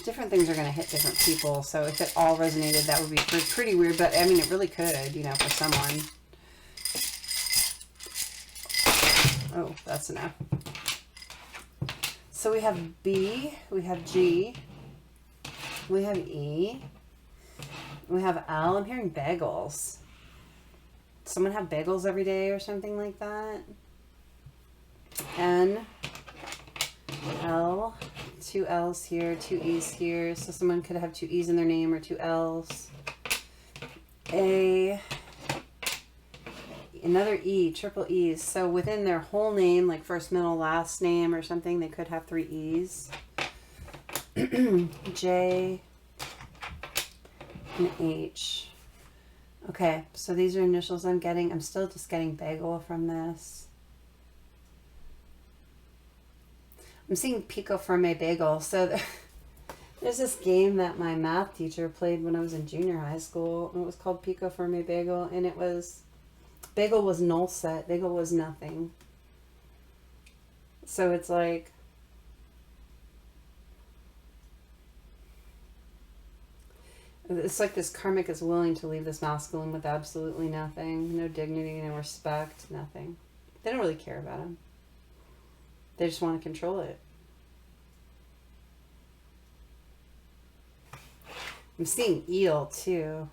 Different things are going to hit different people. So if it all resonated, that would be pretty weird. But I mean, it really could, you know, for someone. Oh, that's enough. So we have B, we have G, we have E, we have L. I'm hearing bagels. Someone have bagels every day or something like that. N, L, two L's here, two E's here. So someone could have two E's in their name or two L's. A, another E, triple E's. So within their whole name, like first, middle, last name or something, they could have three E's. J and H. Okay, so these are initials I'm getting. I'm still just getting bagel from this. I'm seeing 𝗘𝗠𝗣𝗥𝗖𝗞 bagel. So there's this game that my math teacher played when I was in junior high school. And it was called 𝗘𝗠𝗣𝗥𝗖𝗞, and it was... Bagel was null set. Bagel was nothing. So it's like... It's like this karmic is willing to leave this masculine with absolutely nothing. No dignity, no respect, nothing. They don't really care about him. They just want to control it. I'm seeing eel too.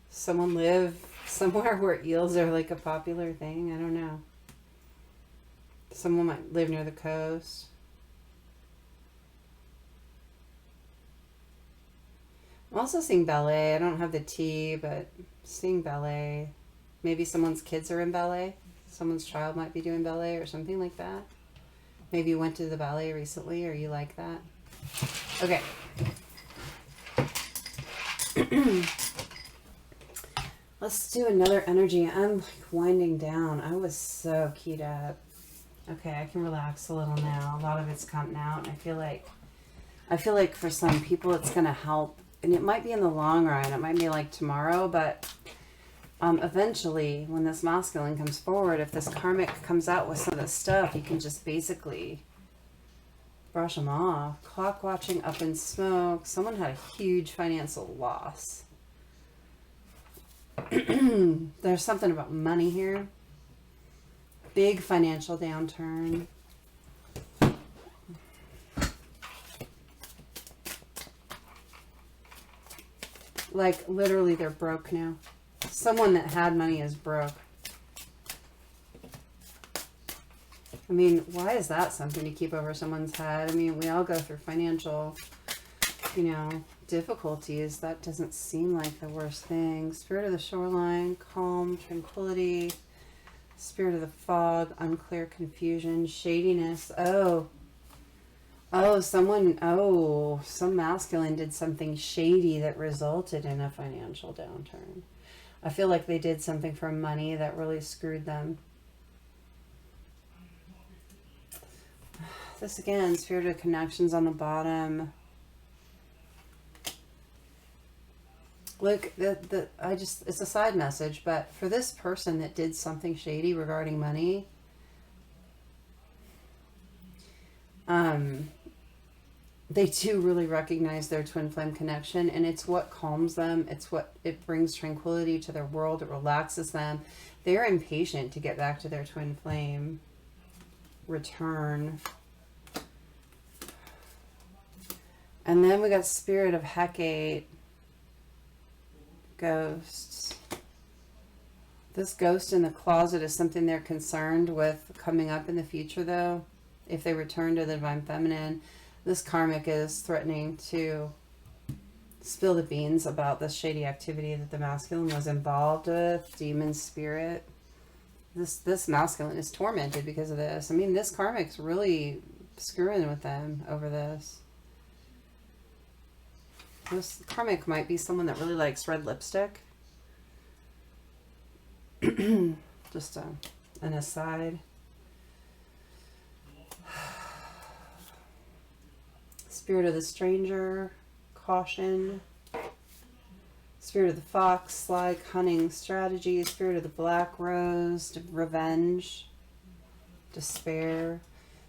Someone live somewhere where eels are like a popular thing. I don't know. Someone might live near the coast. I'm also seeing ballet. I don't have the T, but seeing ballet. Maybe someone's kids are in ballet. Someone's child might be doing ballet or something like that. Maybe you went to the ballet recently or you like that. Okay. Let's do another energy. I'm like winding down. I was so keyed up. Okay, I can relax a little now. A lot of it's coming out. And I feel like for some people it's going to help. And it might be in the long run. It might be like tomorrow, but eventually when this masculine comes forward, if this karmic comes out with some of this stuff, you can just basically brush them off. Clock watching up in smoke. Someone had a huge financial loss. There's something about money here. Big financial downturn. Like literally they're broke now. Someone that had money is broke. I mean, why is that something to keep over someone's head? I mean, we all go through financial, you know, difficulties. That doesn't seem like the worst thing. Spirit of the shoreline, calm, tranquility. Spirit of the fog, unclear confusion, shadiness. Some masculine did something shady that resulted in a financial downturn. I feel like they did something for money that really screwed them. This again, spirit of connections on the bottom. Look, it's a side message, but for this person that did something shady regarding money, They do really recognize their twin flame connection, and it's what calms them. It brings tranquility to their world. It relaxes them. They're impatient to get back to their twin flame return. And then we got Spirit of Hecate, ghosts. This ghost in the closet is something they're concerned with coming up in the future, though. If they return to the Divine Feminine, this karmic is threatening to spill the beans about this shady activity that the masculine was involved with, demon spirit. This masculine is tormented because of this. I mean, this karmic's really screwing with them over this. This karmic might be someone that really likes red lipstick. Just an aside. Spirit of the stranger, caution. Spirit of the fox, sly, cunning, strategy. Spirit of the black rose, revenge, despair.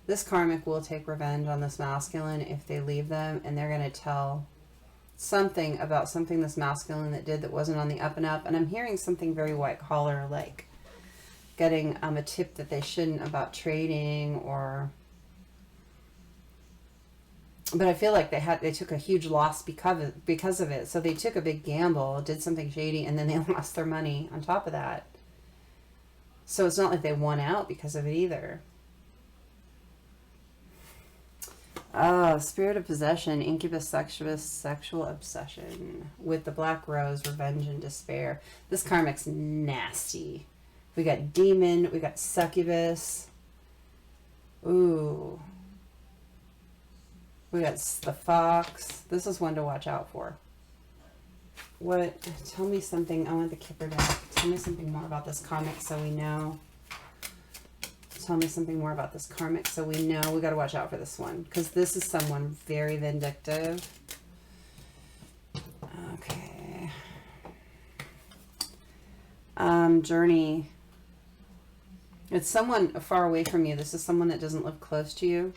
This karmic will take revenge on this masculine if they leave them, and they're going to tell something about something this masculine that did that wasn't on the up and up. And I'm hearing something very white collar, like getting a tip that they shouldn't about trading, or... But I feel like they took a huge loss because of it. So they took a big gamble, did something shady, and then they lost their money on top of that. So it's not like they won out because of it either. Oh, spirit of possession, incubus, succubus, sexual obsession. With the black rose, revenge and despair. This karmic's nasty. We got demon, we got succubus. Ooh. We got the fox. This is one to watch out for. What? Tell me something. I want the Kipper deck. Tell me something more about this karmic so we know. Tell me something more about this karmic so we know. We got to watch out for this one, because this is someone very vindictive. Okay. Journey. It's someone far away from you. This is someone that doesn't live close to you.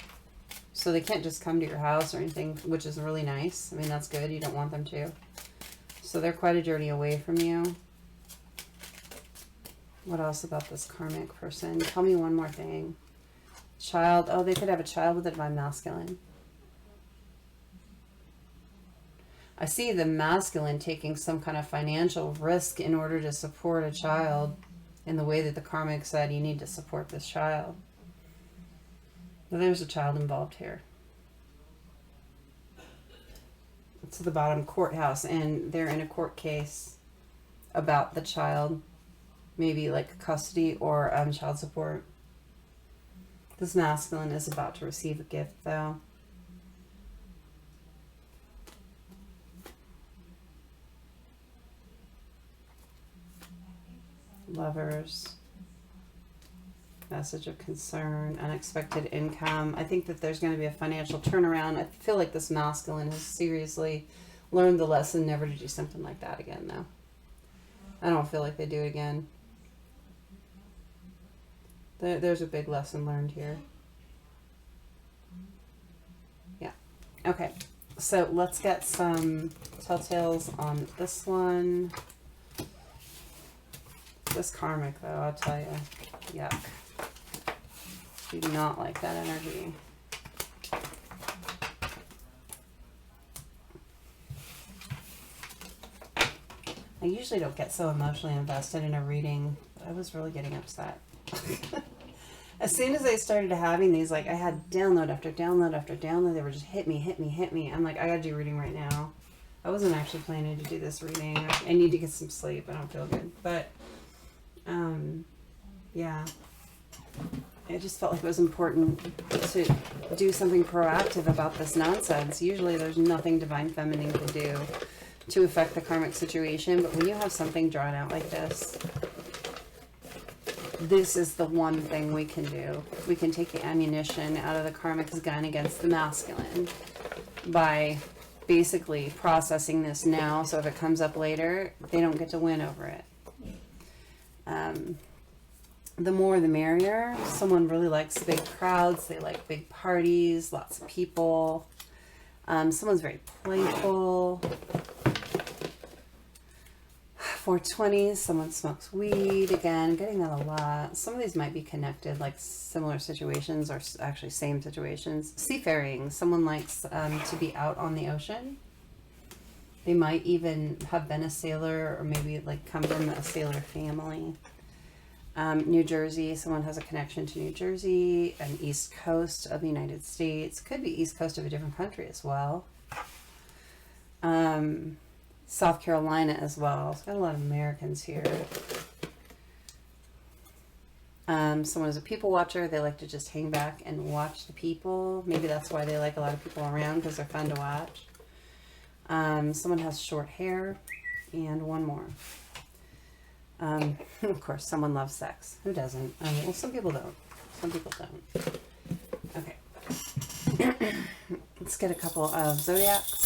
So they can't just come to your house or anything, which is really nice. I mean, that's good. You don't want them to. So they're quite a journey away from you. What else about this karmic person? Tell me one more thing. Child. Oh, they could have a child with a divine masculine. I see the masculine taking some kind of financial risk in order to support a child in the way that the karmic said you need to support this child. Well, there's a child involved here. It's at the bottom, courthouse, and they're in a court case about the child, maybe like custody or child support. This masculine is about to receive a gift, though. Lovers. Message of concern, unexpected income. I think that there's going to be a financial turnaround. I feel like this masculine has seriously learned the lesson never to do something like that again, though. I don't feel like they do it again. There's a big lesson learned here. Yeah. Okay. So let's get some telltales on this one. This karmic, though, I'll tell you. Yuck. Do not like that energy. I usually don't get so emotionally invested in a reading, but I was really getting upset. As soon as I started having these, like, I had download after download after download, they were just hit me, hit me, hit me. I'm like, I gotta do reading right now. I wasn't actually planning to do this reading. I need to get some sleep. I don't feel good. But, yeah. I just felt like it was important to do something proactive about this nonsense. Usually there's nothing Divine Feminine can do to affect the karmic situation, but when you have something drawn out like this, this is the one thing we can do. We can take the ammunition out of the karmic's gun against the masculine by basically processing this now, so if it comes up later, they don't get to win over it. the more the merrier. Someone really likes big crowds. They like big parties, lots of people. Someone's very playful. 420s, someone smokes weed. Again, getting that a lot. Some of these might be connected, like similar situations or actually same situations. Seafaring, someone likes to be out on the ocean. They might even have been a sailor or maybe like come from a sailor family. New Jersey, someone has a connection to New Jersey, and East Coast of the United States. Could be East Coast of a different country as well. South Carolina as well. It's got a lot of Americans here. Someone is a people watcher. They like to just hang back and watch the people. Maybe that's why they like a lot of people around, because they're fun to watch. Someone has short hair. And one more. Of course, someone loves sex. Who doesn't? Well, some people don't. Some people don't. Okay. Let's get a couple of zodiacs.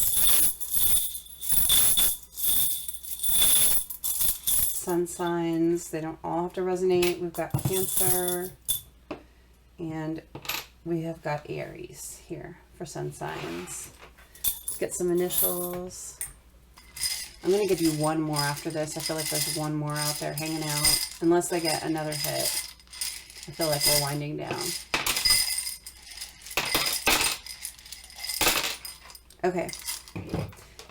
Sun signs. They don't all have to resonate. We've got Cancer. And we have got Aries here for sun signs. Let's get some initials. I'm going to give you one more after this. I feel like there's one more out there hanging out. Unless I get another hit. I feel like we're winding down. Okay.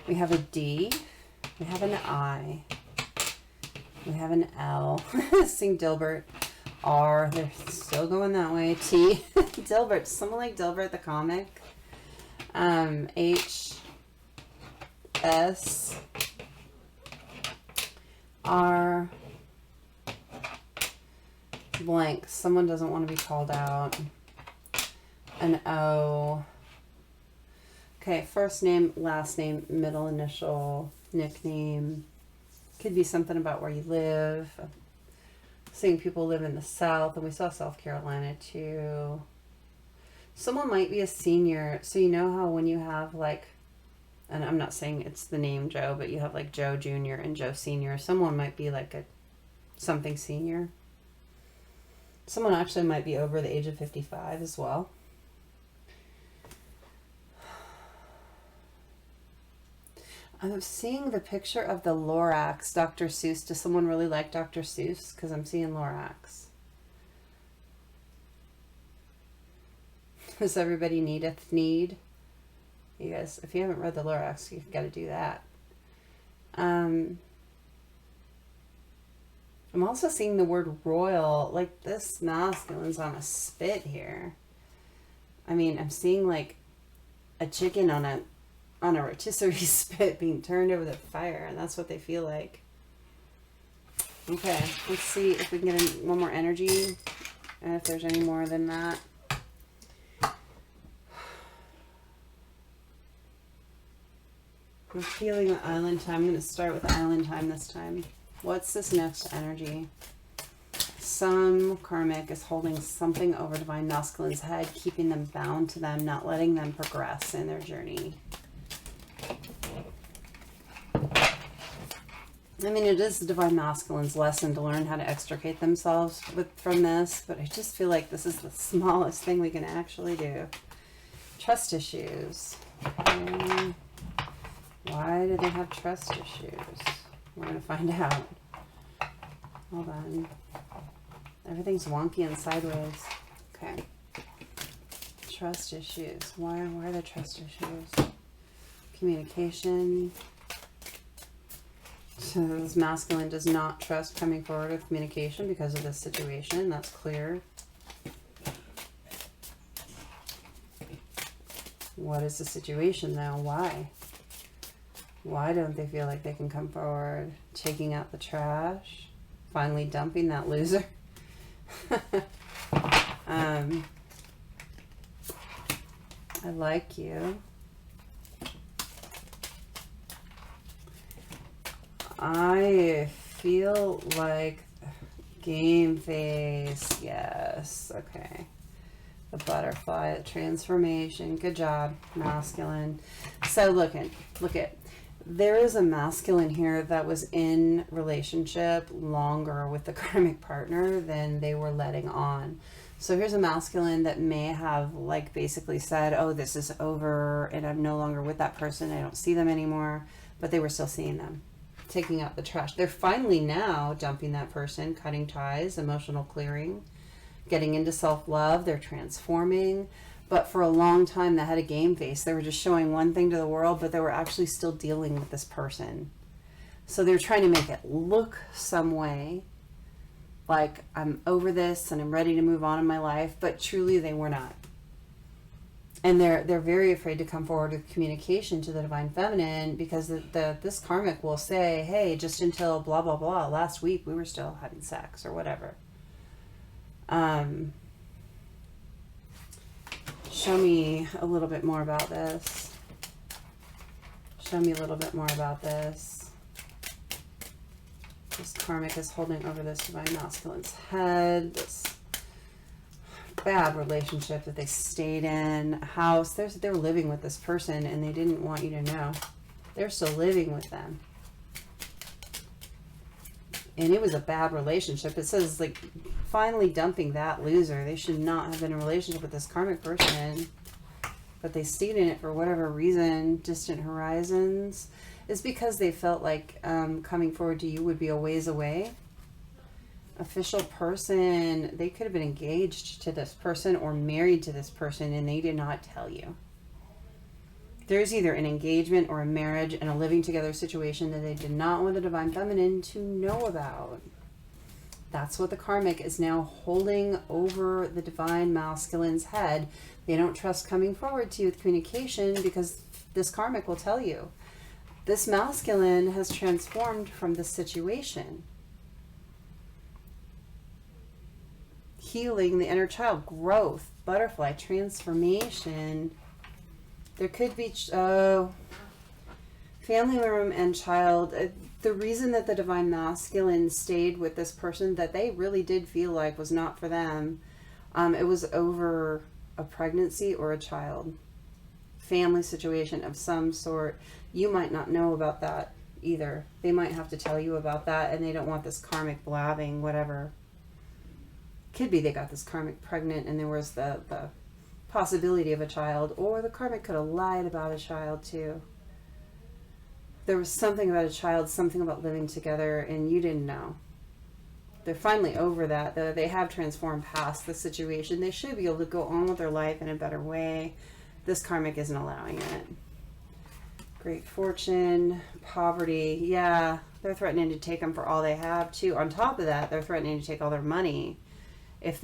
We have a D. We have an I. We have an L. Sing Dilbert. R. They're still going that way. T. Dilbert. Someone like Dilbert the comic. H. S. R. Blank. Someone doesn't want to be called out. An O. Okay, first name, last name, middle initial, nickname. Could be something about where you live. Seeing people live in the South, and we saw South Carolina too. Someone might be a senior. So you know how when you have like, and I'm not saying it's the name Joe, but you have like Joe Jr. and Joe Sr. Someone might be like a something senior. Someone actually might be over the age of 55 as well. I'm seeing the picture of the Lorax, Dr. Seuss. Does someone really like Dr. Seuss? Because I'm seeing Lorax. Does everybody need? You guys, if you haven't read the Lorax, you've got to do that. I'm also seeing the word royal. Like this masculine's on a spit here. I mean, I'm seeing like a chicken on a rotisserie spit being turned over the fire, and that's what they feel like. Okay, let's see if we can get one more energy, and if there's any more than that. I'm feeling the island time. I'm going to start with island time this time. What's this next energy? Some karmic is holding something over divine masculine's head, keeping them bound to them, not letting them progress in their journey. I mean, it is the divine masculine's lesson to learn how to extricate themselves from this, but I just feel like this is the smallest thing we can actually do. Trust issues. Okay. Why do they have trust issues? We're going to find out. Hold on. Everything's wonky and sideways. Okay. Trust issues. Why are there trust issues? Communication. So this masculine does not trust coming forward with communication because of this situation. That's clear. What is the situation though? Why? Why don't they feel like they can come forward? Taking out the trash? Finally dumping that loser? I like you. I feel like game face. Yes. Okay. The butterfly, the transformation. Good job, masculine. So look at There is a masculine here that was in relationship longer with the karmic partner than they were letting on. So here's a masculine that may have like basically said, oh, this is over and I'm no longer with that person. I don't see them anymore, but they were still seeing them, taking out the trash. They're finally now dumping that person, cutting ties, emotional clearing, getting into self-love. They're transforming. But for a long time, they had a game face. They were just showing one thing to the world, but they were actually still dealing with this person. So they're trying to make it look some way like I'm over this and I'm ready to move on in my life, but truly they were not. And they're very afraid to come forward with communication to the Divine Feminine, because this karmic will say, hey, just until blah, blah, blah, last week we were still having sex or whatever. Show me a little bit more about this. Show me a little bit more about this. This karmic is holding over this Divine Masculine's head. This bad relationship that they stayed in. A house. They were living with this person and they didn't want you to know. They're still living with them. And it was a bad relationship. It says, like, finally dumping that loser. They should not have been in a relationship with this karmic person. But they stayed in it for whatever reason. Distant horizons. It's because they felt like coming forward to you would be a ways away. Official person. They could have been engaged to this person or married to this person and they did not tell you. There's either an engagement or a marriage and a living together situation that they did not want the Divine Feminine to know about. That's what the karmic is now holding over the Divine Masculine's head. They don't trust coming forward to you with communication because this karmic will tell you. This masculine has transformed from this situation. Healing the inner child, growth, butterfly, transformation. There could be, family room and child. The reason that the Divine Masculine stayed with this person that they really did feel like was not for them, it was over a pregnancy or a child. Family situation of some sort. You might not know about that either. They might have to tell you about that and they don't want this karmic blabbing, whatever. Could be they got this karmic pregnant and there was the possibility of a child, or the karmic could have lied about a child too. There was something about a child, something about living together, and you didn't know. They're finally over that, though. They have transformed past the situation. They should be able to go on with their life in a better way. This karmic isn't allowing it. Great fortune, poverty. Yeah, they're threatening to take them for all they have too. On top of that, they're threatening to take all their money. If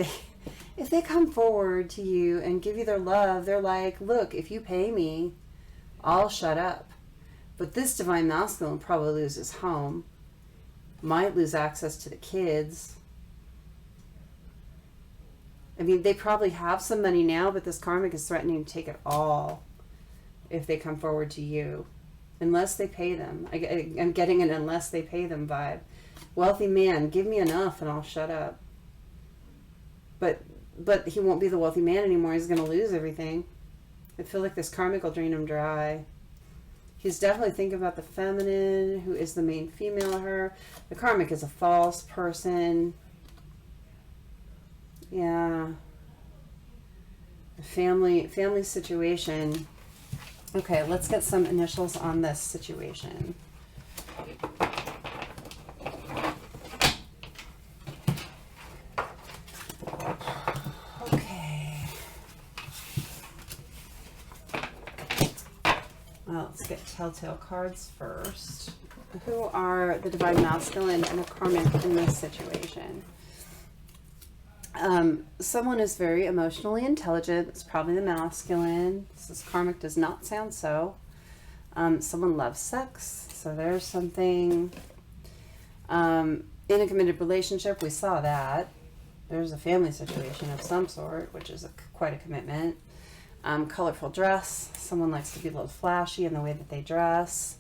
they come forward to you and give you their love, they're like, look, if you pay me, I'll shut up. But this Divine Masculine will probably lose his home, might lose access to the kids. I mean, they probably have some money now, but this karmic is threatening to take it all if they come forward to you, unless they pay them. I'm getting an unless they pay them vibe. Wealthy man, give me enough and I'll shut up. But he won't be the wealthy man anymore. He's going to lose everything. I feel like this karmic will drain him dry. He's definitely thinking about the feminine, who is the main female of her. The karmic is a false person. Yeah. Family situation. Okay, let's get some initials on this situation. Let's get telltale cards first. Who are the Divine Masculine and the karmic in this situation? Someone is very emotionally intelligent. It's probably the masculine. This karmic does not sound so. Someone loves sex. So there's something. In a committed relationship, we saw that. There's a family situation of some sort, which is quite a commitment. Colorful dress. Someone likes to be a little flashy in the way that they dress.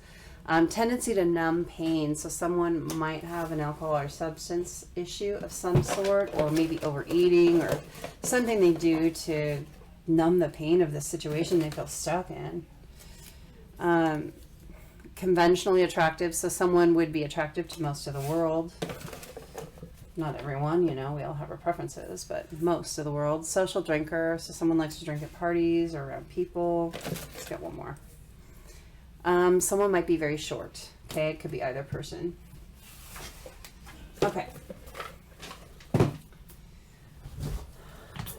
Tendency to numb pain. So someone might have an alcohol or substance issue of some sort, or maybe overeating, or something they do to numb the pain of the situation they feel stuck in. conventionally attractive, so someone would be attractive to most of the world. Not everyone, you know, we all have our preferences, but most of the world. Social drinker, so someone likes to drink at parties or around people. Let's get one more. Someone might be very short. Okay, it could be either person. Okay.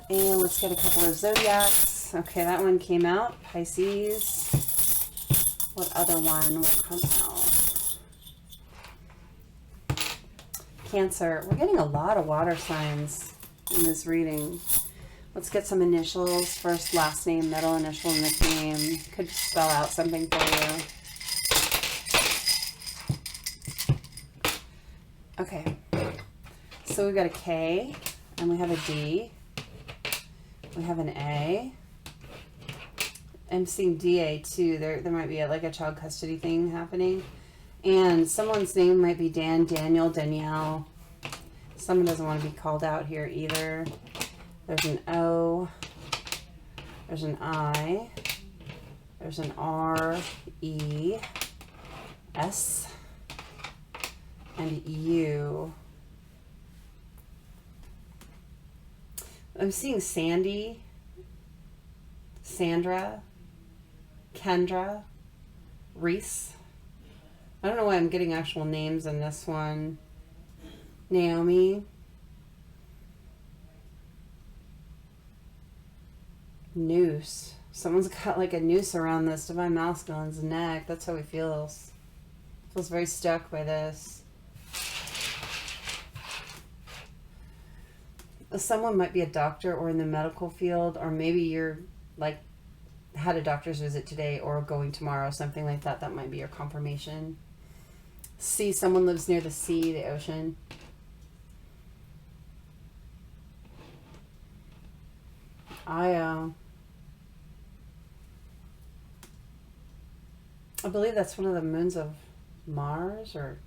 And let's get a couple of zodiacs. Okay, that one came out. Pisces. What other one will come out? Cancer. We're getting a lot of water signs in this reading. Let's get some initials. First, last name, middle initial, nickname. Could spell out something for you. Okay. So we've got a K, and we have a D. We have an A. I'm seeing DA too. There might be like a child custody thing happening. And someone's name might be Dan, Daniel, Danielle. Someone doesn't want to be called out here either. There's an O. There's an I. There's an R, E, S, and U. I'm seeing Sandy, Sandra, Kendra, Reese. I don't know why I'm getting actual names in this one. Naomi. Noose. Someone's got like a noose around this divine masculine's neck. That's how he feels. Feels very stuck by this. Someone might be a doctor or in the medical field, or maybe you're like had a doctor's visit today or going tomorrow, something like that. That might be your confirmation. See, someone lives near the sea, the ocean. I believe that's one of the moons of Mars, or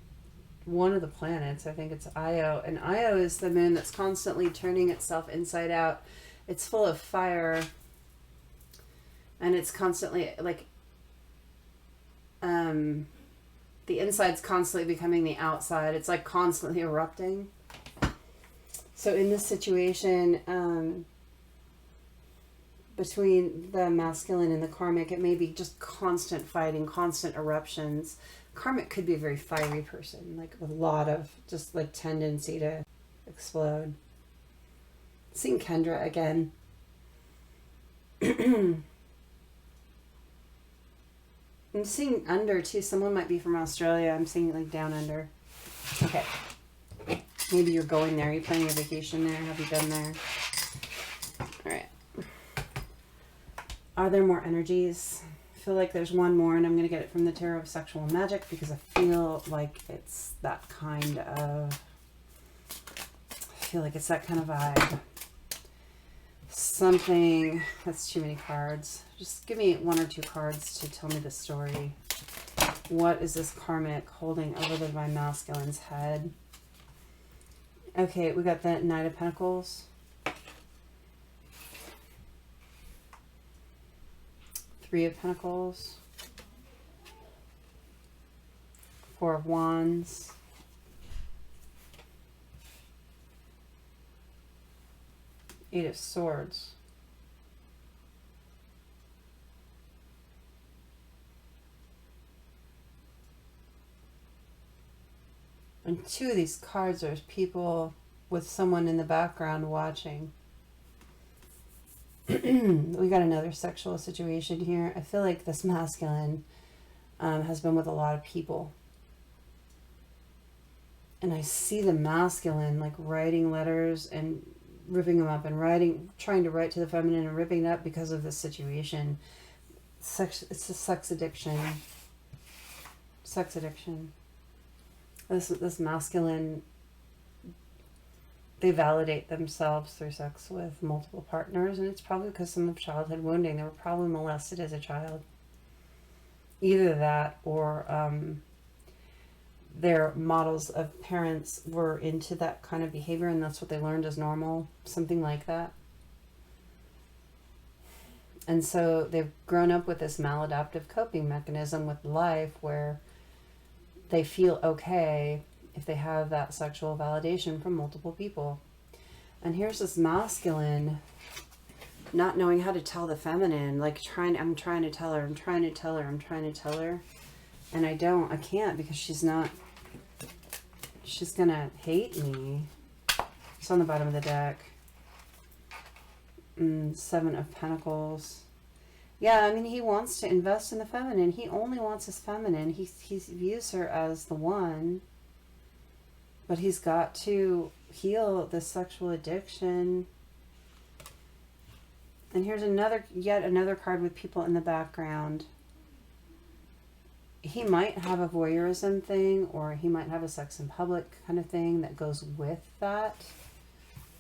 one of the planets. I think it's Io. And Io is the moon that's constantly turning itself inside out. It's full of fire. And it's constantly like, the inside's constantly becoming the outside. It's like constantly erupting. So in this situation, between the masculine and the karmic, it may be just constant fighting, constant eruptions. Karmic could be a very fiery person, like with a lot of just like tendency to explode. Seeing Kendra again. I'm seeing under too. Someone might be from Australia. I'm seeing like down under. Okay. Maybe you're going there. You're planning a vacation there. Have you been there? All right. Are there more energies? I feel like there's one more, and I'm going to get it from the Tarot of Sexual Magic because I feel like it's that kind of... I feel like it's that kind of vibe. Something... That's too many cards. Just give me one or two cards to tell me the story. What is this karmic holding over the divine masculine's head? Okay, we got the Knight of Pentacles. Three of Pentacles. Four of Wands. Eight of Swords. And two of these cards, there's people with someone in the background watching. We got another sexual situation here. I feel like this masculine has been with a lot of people. And I see the masculine like writing letters and ripping them up and trying to write to the feminine and ripping it up because of this situation. It's a sex addiction. Sex addiction. This masculine, they validate themselves through sex with multiple partners, and it's probably because some of childhood wounding. They were probably molested as a child. Either that or their models of parents were into that kind of behavior, and that's what they learned as normal. Something like that. And so they've grown up with this maladaptive coping mechanism with life where they feel okay if they have that sexual validation from multiple people. And here's this masculine not knowing how to tell the feminine, like I'm trying to tell her, and I can't, because she's gonna hate me. It's on the bottom of the deck. 7 of Pentacles. Yeah, I mean, he wants to invest in the feminine. He only wants his feminine. He views her as the one, but he's got to heal the sexual addiction. And here's yet another card with people in the background. He might have a voyeurism thing, or he might have a sex in public kind of thing that goes with that.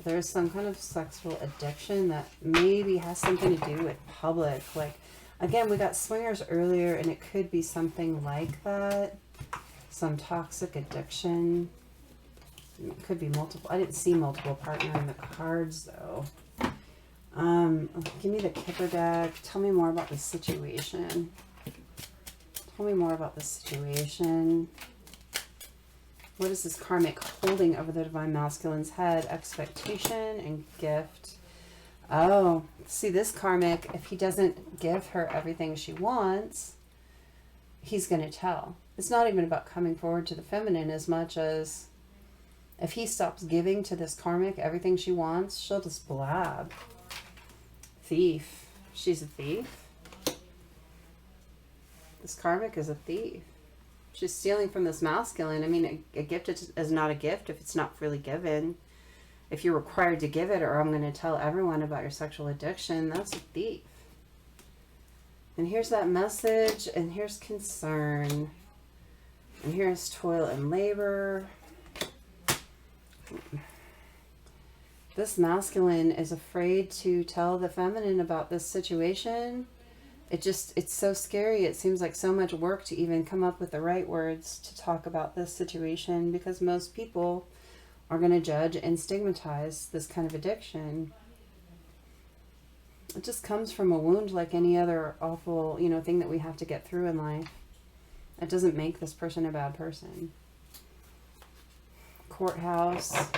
There's some kind of sexual addiction that maybe has something to do with public. Like, again, we got swingers earlier, and it could be something like that. Some toxic addiction. It could be multiple. I didn't see multiple partner in the cards, though. Give me the Kipper deck. Tell me more about the situation. Tell me more about the situation. What is this karmic holding over the divine masculine's head? Expectation and gift. Oh, see, this karmic, if he doesn't give her everything she wants, he's going to tell. It's not even about coming forward to the feminine as much as if he stops giving to this karmic everything she wants, she'll just blab. Thief. She's a thief. This karmic is a thief. She's stealing from this masculine. I mean, a gift is not a gift if it's not freely given. If you're required to give it, or I'm going to tell everyone about your sexual addiction, that's a thief. And here's that message, and here's concern. And here's toil and labor. This masculine is afraid to tell the feminine about this situation. It's so scary. It seems like so much work to even come up with the right words to talk about this situation, because most people are going to judge and stigmatize this kind of addiction. It just comes from a wound like any other awful, thing that we have to get through in life. It doesn't make this person a bad person. Courthouse.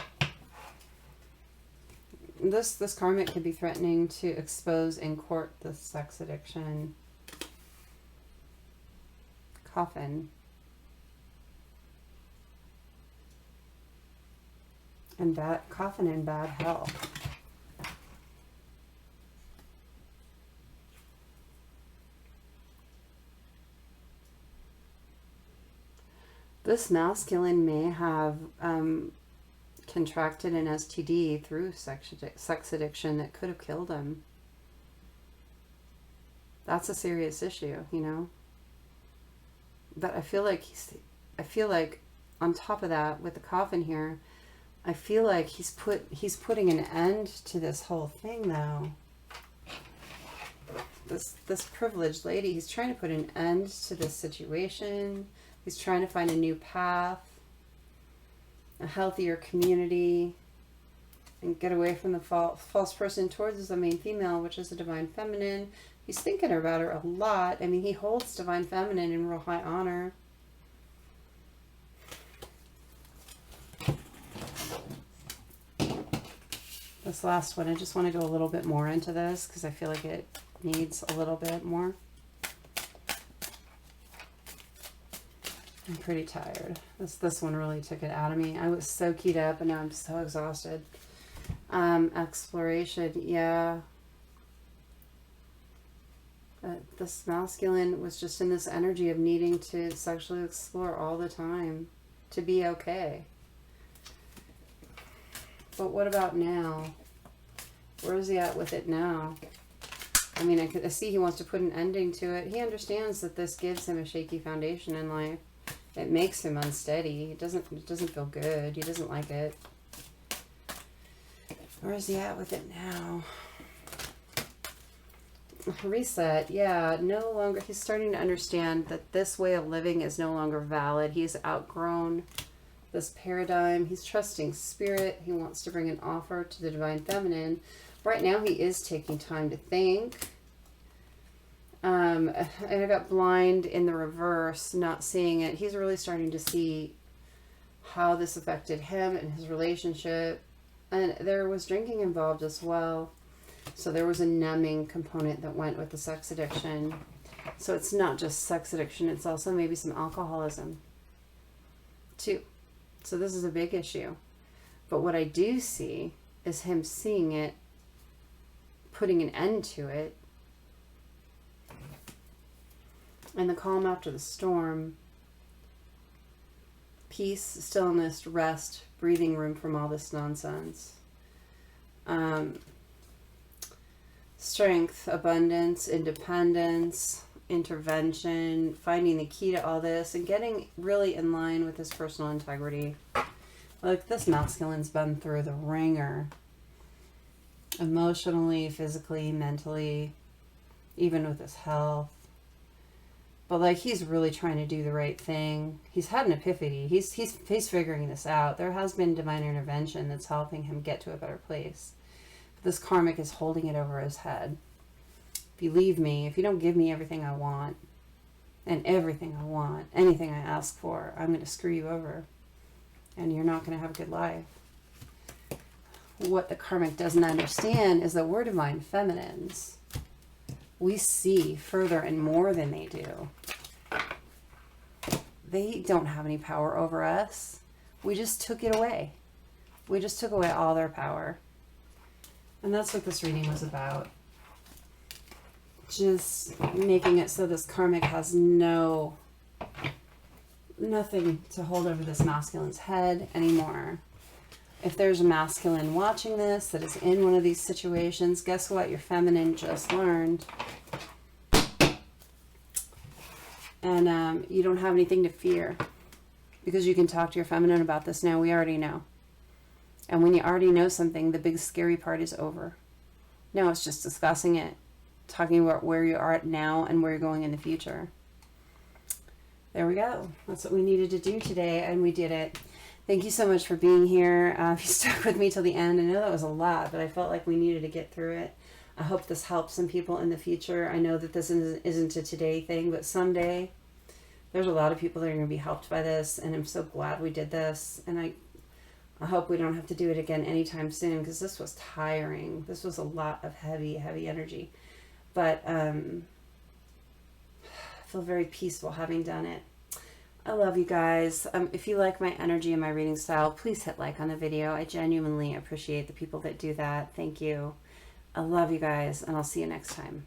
This karmic could be threatening to expose in court the sex addiction. Coffin. And coffin in bad health. This masculine may have contracted an STD through sex addiction that could have killed him. That's a serious issue, But I feel like on top of that, with the coffin here, I feel like he's putting an end to this whole thing now. This privileged lady, he's trying to put an end to this situation. He's trying to find a new path, a healthier community, and get away from the false person towards the main female, which is the divine feminine. He's thinking about her a lot. I mean, he holds divine feminine in real high honor. This last one, I just want to go a little bit more into this because I feel like it needs a little bit more. I'm pretty tired. This one really took it out of me. I was so keyed up and now I'm so exhausted. Exploration, yeah. This masculine was just in this energy of needing to sexually explore all the time to be okay. But what about now? Where is he at with it now? I mean, I see he wants to put an ending to it. He understands that this gives him a shaky foundation in life. It makes him unsteady. It doesn't feel good. He doesn't like it. Where is he at with it now? Reset. Yeah, no longer. He's starting to understand that this way of living is no longer valid. He's outgrown this paradigm. He's trusting spirit. He wants to bring an offer to the divine feminine. Right now, he is taking time to think. And I got blind in the reverse, not seeing it. He's really starting to see how this affected him and his relationship. And there was drinking involved as well. So there was a numbing component that went with the sex addiction. So it's not just sex addiction, it's also maybe some alcoholism too. So this is a big issue. But what I do see is him seeing it, putting an end to it, and the calm after the storm, peace, stillness, rest, breathing room from all this nonsense. Strength, abundance, independence, intervention, finding the key to all this, and getting really in line with his personal integrity. Like, this masculine's been through the ringer. Emotionally, physically, mentally, even with his health. But like, he's really trying to do the right thing. He's had an epiphany. He's figuring this out. There has been divine intervention that's helping him get to a better place. But this karmic is holding it over his head. If you leave me, if you don't give me everything I want, and everything I want, anything I ask for, I'm going to screw you over. And you're not going to have a good life. What the karmic doesn't understand is that we're divine feminines. We see further and more than they do. They don't have any power over us. We just took it away. We just took away all their power. And that's what this reading was about. Just making it so this karmic has nothing to hold over this masculine's head anymore. If there's a masculine watching this that is in one of these situations, guess what? Your feminine just learned. And you don't have anything to fear, because you can talk to your feminine about this now. We already know. And when you already know something, the big scary part is over. Now it's just discussing it, talking about where you are at now and where you're going in the future. There we go. That's what we needed to do today, and we did it. Thank you so much for being here. If you stuck with me till the end, I know that was a lot, but I felt like we needed to get through it. I hope this helps some people in the future. I know that this isn't a today thing, but someday there's a lot of people that are going to be helped by this, and I'm so glad we did this. And I hope we don't have to do it again anytime soon, because this was tiring. This was a lot of heavy energy. But I feel very peaceful having done it. I love you guys. If you like my energy and my reading style, please hit like on the video. I genuinely appreciate the people that do that. Thank you. I love you guys, and I'll see you next time.